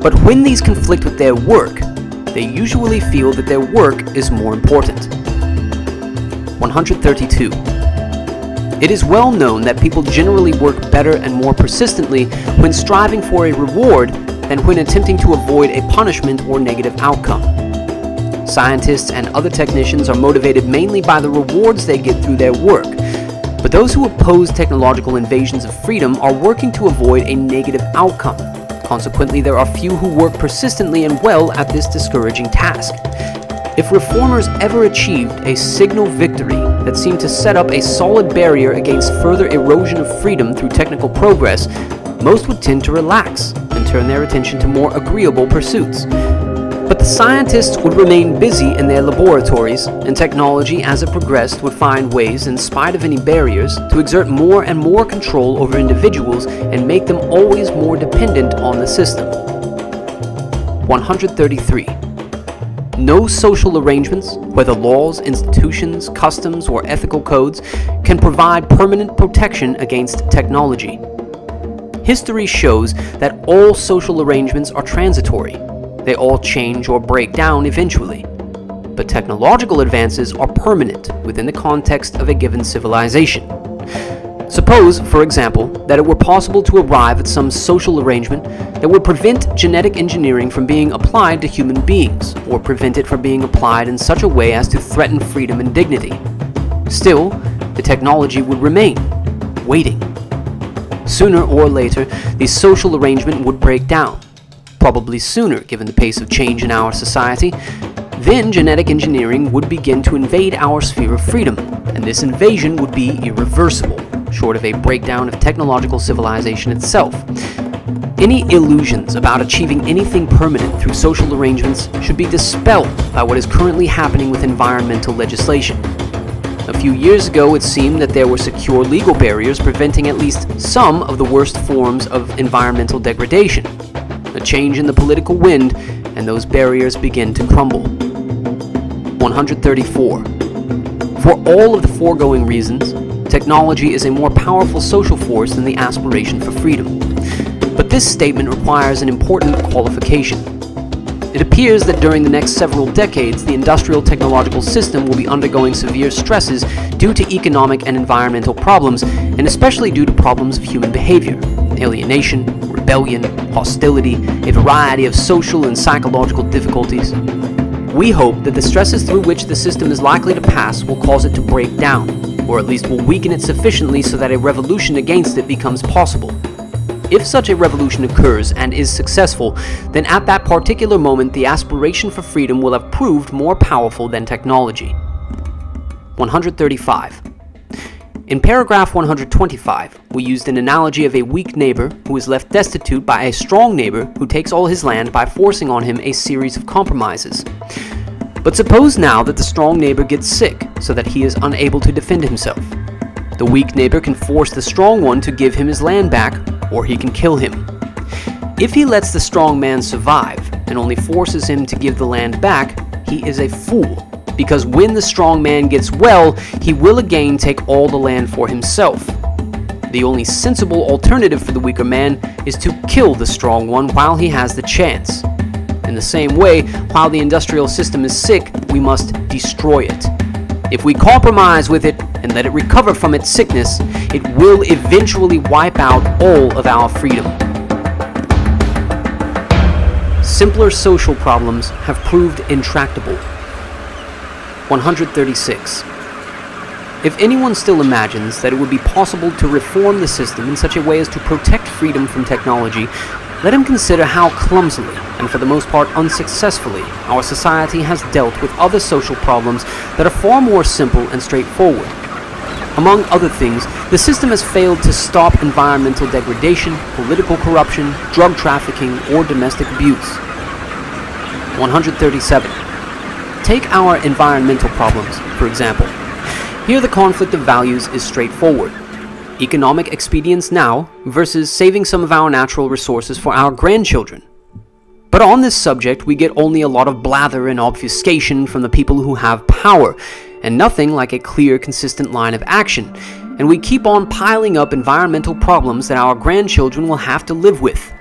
but when these conflict with their work, they usually feel that their work is more important. 132. It is well known that people generally work better and more persistently when striving for a reward than when attempting to avoid a punishment or negative outcome. Scientists and other technicians are motivated mainly by the rewards they get through their work, but those who oppose technological invasions of freedom are working to avoid a negative outcome. Consequently, there are few who work persistently and well at this discouraging task. If reformers ever achieved a signal victory that seemed to set up a solid barrier against further erosion of freedom through technical progress, most would tend to relax and turn their attention to more agreeable pursuits. But the scientists would remain busy in their laboratories, and technology as it progressed would find ways, in spite of any barriers, to exert more and more control over individuals and make them always more dependent on the system. 133. No social arrangements, whether laws, institutions, customs, or ethical codes, can provide permanent protection against technology. History shows that all social arrangements are transitory. They all change or break down eventually. But technological advances are permanent within the context of a given civilization. Suppose, for example, that it were possible to arrive at some social arrangement that would prevent genetic engineering from being applied to human beings, or prevent it from being applied in such a way as to threaten freedom and dignity. Still, the technology would remain, waiting. Sooner or later, the social arrangement would break down. Probably sooner, given the pace of change in our society. Then genetic engineering would begin to invade our sphere of freedom, and this invasion would be irreversible, short of a breakdown of technological civilization itself. Any illusions about achieving anything permanent through social arrangements should be dispelled by what is currently happening with environmental legislation. A few years ago, it seemed that there were secure legal barriers preventing at least some of the worst forms of environmental degradation. A change in the political wind, and those barriers begin to crumble. 134. For all of the foregoing reasons, technology is a more powerful social force than the aspiration for freedom. But this statement requires an important qualification. It appears that during the next several decades, the industrial technological system will be undergoing severe stresses due to economic and environmental problems, and especially due to problems of human behavior, alienation, rebellion, hostility, a variety of social and psychological difficulties. We hope that the stresses through which the system is likely to pass will cause it to break down, or at least will weaken it sufficiently so that a revolution against it becomes possible. If such a revolution occurs and is successful, then at that particular moment the aspiration for freedom will have proved more powerful than technology. 135. In paragraph 125, we used an analogy of a weak neighbor who is left destitute by a strong neighbor who takes all his land by forcing on him a series of compromises. But suppose now that the strong neighbor gets sick so that he is unable to defend himself. The weak neighbor can force the strong one to give him his land back, or he can kill him. If he lets the strong man survive and only forces him to give the land back, he is a fool, because when the strong man gets well, he will again take all the land for himself. The only sensible alternative for the weaker man is to kill the strong one while he has the chance. In the same way, while the industrial system is sick, we must destroy it. If we compromise with it and let it recover from its sickness, it will eventually wipe out all of our freedom. Simpler social problems have proved intractable. 136. If anyone still imagines that it would be possible to reform the system in such a way as to protect freedom from technology, let him consider how clumsily, and for the most part unsuccessfully, our society has dealt with other social problems that are far more simple and straightforward. Among other things, the system has failed to stop environmental degradation, political corruption, drug trafficking, or domestic abuse. 137. Take our environmental problems, for example. Here the conflict of values is straightforward. Economic expedience now versus saving some of our natural resources for our grandchildren. But on this subject, we get only a lot of blather and obfuscation from the people who have power, and nothing like a clear, consistent line of action. And we keep on piling up environmental problems that our grandchildren will have to live with.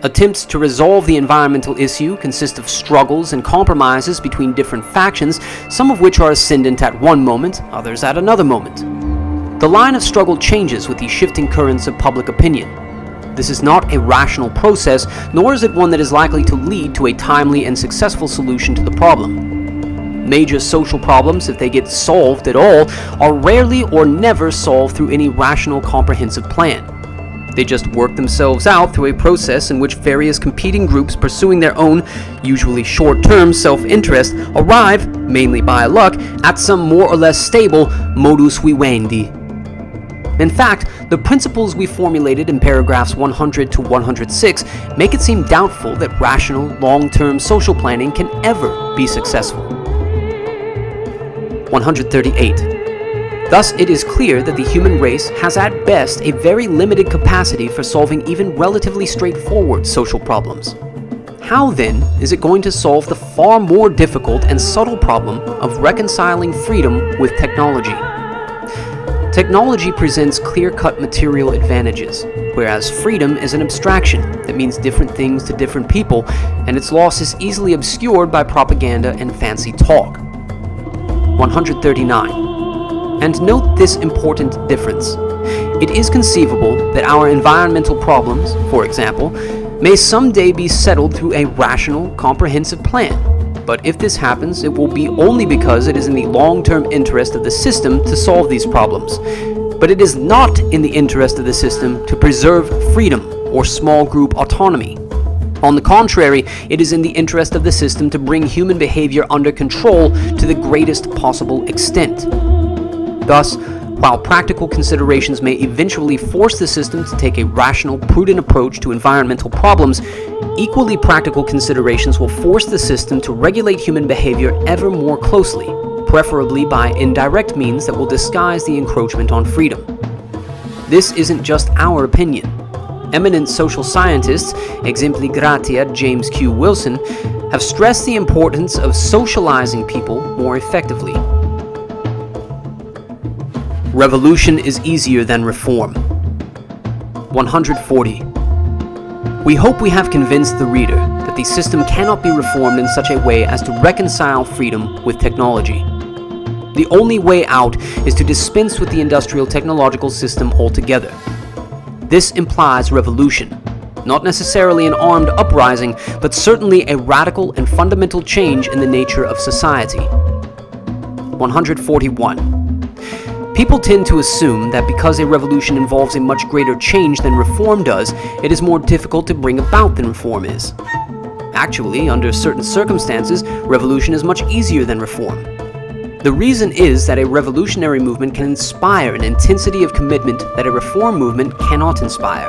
Attempts to resolve the environmental issue consist of struggles and compromises between different factions, some of which are ascendant at one moment, others at another moment. The line of struggle changes with the shifting currents of public opinion. This is not a rational process, nor is it one that is likely to lead to a timely and successful solution to the problem. Major social problems, if they get solved at all, are rarely or never solved through any rational, comprehensive plan. They just work themselves out through a process in which various competing groups pursuing their own, usually short-term self-interest, arrive, mainly by luck, at some more or less stable modus vivendi. In fact, the principles we formulated in paragraphs 100 to 106 make it seem doubtful that rational, long-term social planning can ever be successful. 138. Thus, it is clear that the human race has at best a very limited capacity for solving even relatively straightforward social problems. How then is it going to solve the far more difficult and subtle problem of reconciling freedom with technology? Technology presents clear-cut material advantages, whereas freedom is an abstraction that means different things to different people, and its loss is easily obscured by propaganda and fancy talk. 139. And note this important difference. It is conceivable that our environmental problems, for example, may someday be settled through a rational, comprehensive plan. But if this happens, it will be only because it is in the long-term interest of the system to solve these problems. But it is not in the interest of the system to preserve freedom or small group autonomy. On the contrary, it is in the interest of the system to bring human behavior under control to the greatest possible extent. Thus, while practical considerations may eventually force the system to take a rational, prudent approach to environmental problems, equally practical considerations will force the system to regulate human behavior ever more closely, preferably by indirect means that will disguise the encroachment on freedom. This isn't just our opinion. Eminent social scientists, exempli gratia James Q. Wilson, have stressed the importance of socializing people more effectively. Revolution is easier than reform. 140. We hope we have convinced the reader that the system cannot be reformed in such a way as to reconcile freedom with technology. The only way out is to dispense with the industrial technological system altogether. This implies revolution, not necessarily an armed uprising, but certainly a radical and fundamental change in the nature of society. 141. People tend to assume that because a revolution involves a much greater change than reform does, it is more difficult to bring about than reform is. Actually, under certain circumstances, revolution is much easier than reform. The reason is that a revolutionary movement can inspire an intensity of commitment that a reform movement cannot inspire.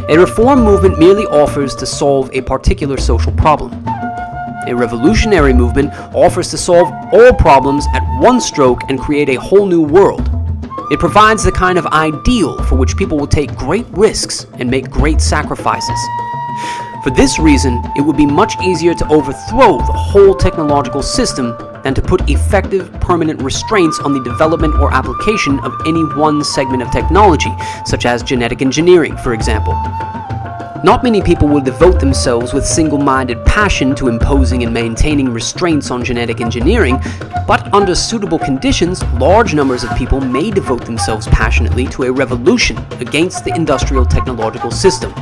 A reform movement merely offers to solve a particular social problem. A revolutionary movement offers to solve all problems at one stroke and create a whole new world. It provides the kind of ideal for which people will take great risks and make great sacrifices. For this reason, it would be much easier to overthrow the whole technological system than to put effective, permanent restraints on the development or application of any one segment of technology, such as genetic engineering, for example. Not many people will devote themselves with single-minded passion to imposing and maintaining restraints on genetic engineering, but under suitable conditions, large numbers of people may devote themselves passionately to a revolution against the industrial technological system.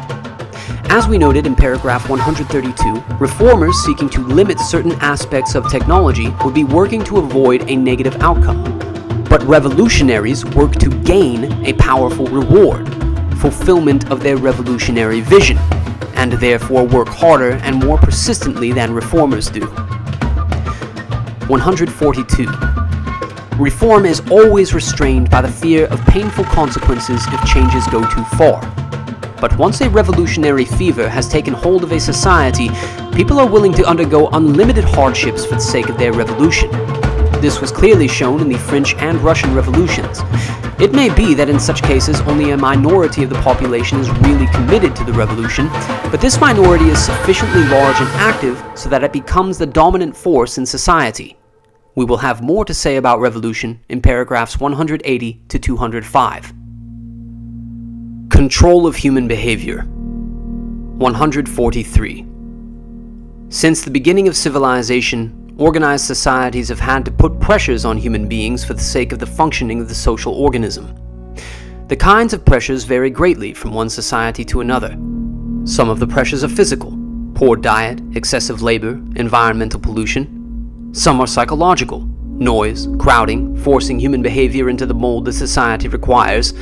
As we noted in paragraph 132, reformers seeking to limit certain aspects of technology would be working to avoid a negative outcome. But revolutionaries work to gain a powerful reward, fulfillment of their revolutionary vision, and therefore work harder and more persistently than reformers do. 142. Reform is always restrained by the fear of painful consequences if changes go too far. But once a revolutionary fever has taken hold of a society, people are willing to undergo unlimited hardships for the sake of their revolution. This was clearly shown in the French and Russian revolutions. It may be that in such cases only a minority of the population is really committed to the revolution, but this minority is sufficiently large and active so that it becomes the dominant force in society. We will have more to say about revolution in paragraphs 180 to 205. Control of human behavior. 143. Since the beginning of civilization, organized societies have had to put pressures on human beings for the sake of the functioning of the social organism. The kinds of pressures vary greatly from one society to another. Some of the pressures are physical: poor diet, excessive labor, environmental pollution. Some are psychological: noise, crowding, forcing human behavior into the mold that society requires.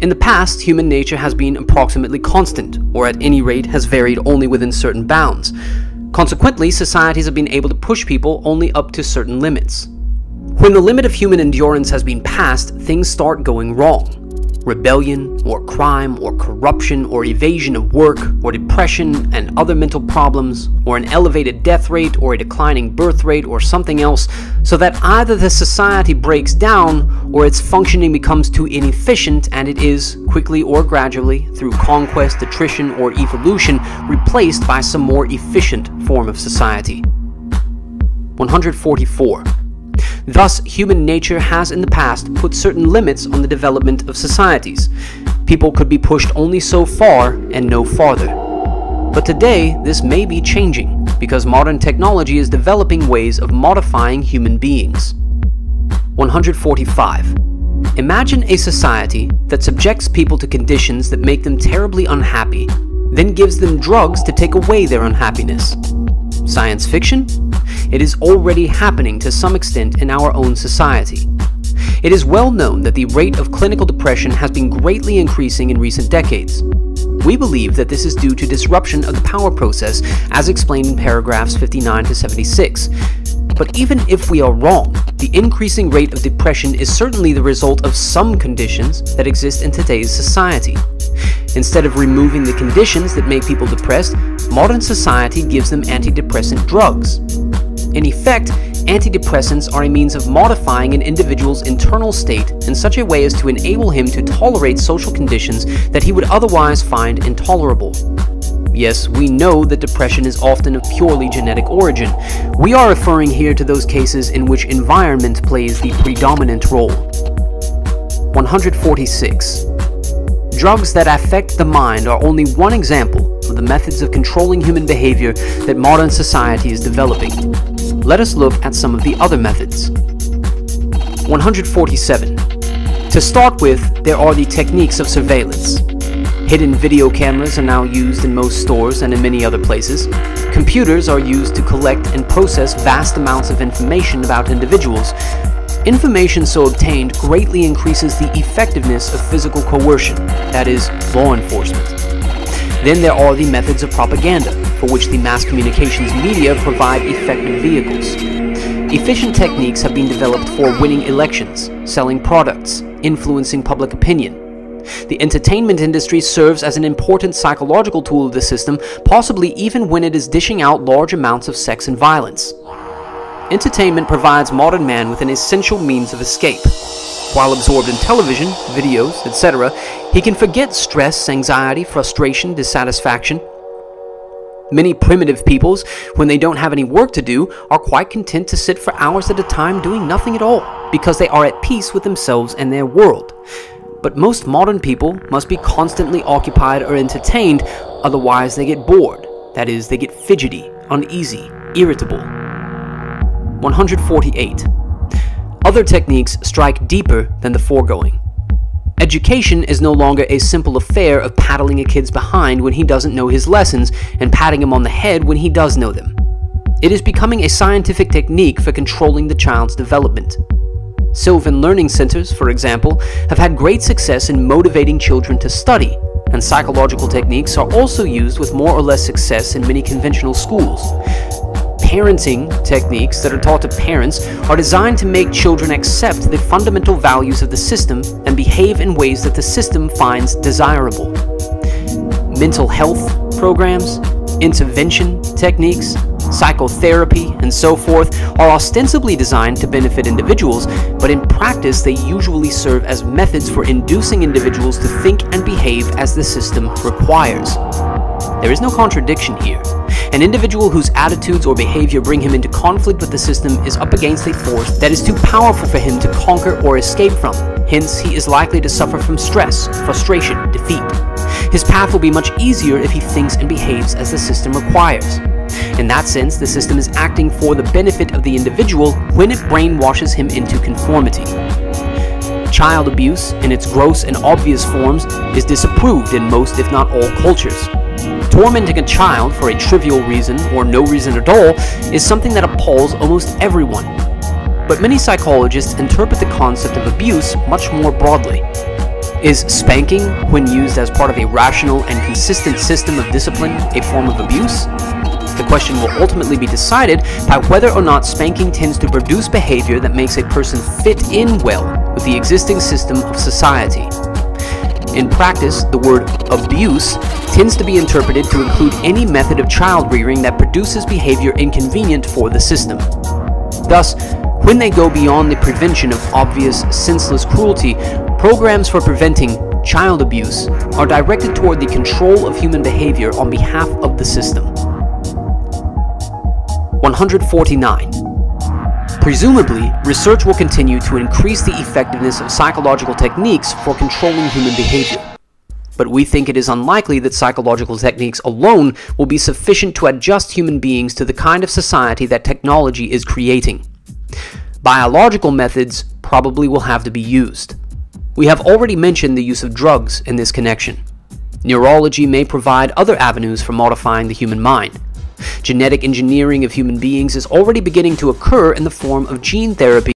In the past, human nature has been approximately constant, or at any rate has varied only within certain bounds. Consequently, societies have been able to push people only up to certain limits. When the limit of human endurance has been passed, things start going wrong. Rebellion, or crime, or corruption, or evasion of work, or depression and other mental problems, or an elevated death rate, or a declining birth rate, or something else, so that either the society breaks down, or its functioning becomes too inefficient and it is, quickly or gradually, through conquest, attrition, or evolution, replaced by some more efficient form of society. 144. Thus, human nature has in the past put certain limits on the development of societies. People could be pushed only so far and no farther. But today, this may be changing, because modern technology is developing ways of modifying human beings. 145. Imagine a society that subjects people to conditions that make them terribly unhappy, then gives them drugs to take away their unhappiness. Science fiction? It is already happening to some extent in our own society. It is well known that the rate of clinical depression has been greatly increasing in recent decades. We believe that this is due to disruption of the power process, as explained in paragraphs 59 to 76. But even if we are wrong, the increasing rate of depression is certainly the result of some conditions that exist in today's society. Instead of removing the conditions that make people depressed, modern society gives them antidepressant drugs. In effect, antidepressants are a means of modifying an individual's internal state in such a way as to enable him to tolerate social conditions that he would otherwise find intolerable. Yes, we know that depression is often of purely genetic origin. We are referring here to those cases in which environment plays the predominant role. 146. Drugs that affect the mind are only one example of the methods of controlling human behavior that modern society is developing. Let us look at some of the other methods. 147. To start with, there are the techniques of surveillance. Hidden video cameras are now used in most stores and in many other places. Computers are used to collect and process vast amounts of information about individuals. Information so obtained greatly increases the effectiveness of physical coercion, that is, law enforcement. Then there are the methods of propaganda, for which the mass communications media provide effective vehicles. Efficient techniques have been developed for winning elections, selling products, influencing public opinion. The entertainment industry serves as an important psychological tool of the system, possibly even when it is dishing out large amounts of sex and violence. Entertainment provides modern man with an essential means of escape. While absorbed in television, videos, etc., he can forget stress, anxiety, frustration, dissatisfaction. Many primitive peoples, when they don't have any work to do, are quite content to sit for hours at a time doing nothing at all, because they are at peace with themselves and their world. But most modern people must be constantly occupied or entertained, otherwise they get bored. That is, they get fidgety, uneasy, irritable. 148. Other techniques strike deeper than the foregoing. Education is no longer a simple affair of paddling a kid's behind when he doesn't know his lessons and patting him on the head when he does know them. It is becoming a scientific technique for controlling the child's development. Sylvan learning centers, for example, have had great success in motivating children to study, and psychological techniques are also used with more or less success in many conventional schools. Parenting techniques that are taught to parents are designed to make children accept the fundamental values of the system and behave in ways that the system finds desirable. mental health programs, intervention techniques, psychotherapy, and so forth are ostensibly designed to benefit individuals, but in practice they usually serve as methods for inducing individuals to think and behave as the system requires. There is no contradiction here. An individual whose attitudes or behavior bring him into conflict with the system is up against a force that is too powerful for him to conquer or escape from. Hence, he is likely to suffer from stress, frustration, defeat. His path will be much easier if he thinks and behaves as the system requires. In that sense, the system is acting for the benefit of the individual when it brainwashes him into conformity. Child abuse, in its gross and obvious forms, is disapproved in most, if not all, cultures. Tormenting a child for a trivial reason, or no reason at all, is something that appalls almost everyone. But many psychologists interpret the concept of abuse much more broadly. Is spanking, when used as part of a rational and consistent system of discipline, a form of abuse? The question will ultimately be decided by whether or not spanking tends to produce behavior that makes a person fit in well with the existing system of society. In practice, the word abuse tends to be interpreted to include any method of child rearing that produces behavior inconvenient for the system. Thus, when they go beyond the prevention of obvious, senseless cruelty, programs for preventing child abuse are directed toward the control of human behavior on behalf of the system. 149. Presumably, research will continue to increase the effectiveness of psychological techniques for controlling human behavior. But we think it is unlikely that psychological techniques alone will be sufficient to adjust human beings to the kind of society that technology is creating. Biological methods probably will have to be used. We have already mentioned the use of drugs in this connection. Neurology may provide other avenues for modifying the human mind. Genetic engineering of human beings is already beginning to occur in the form of gene therapy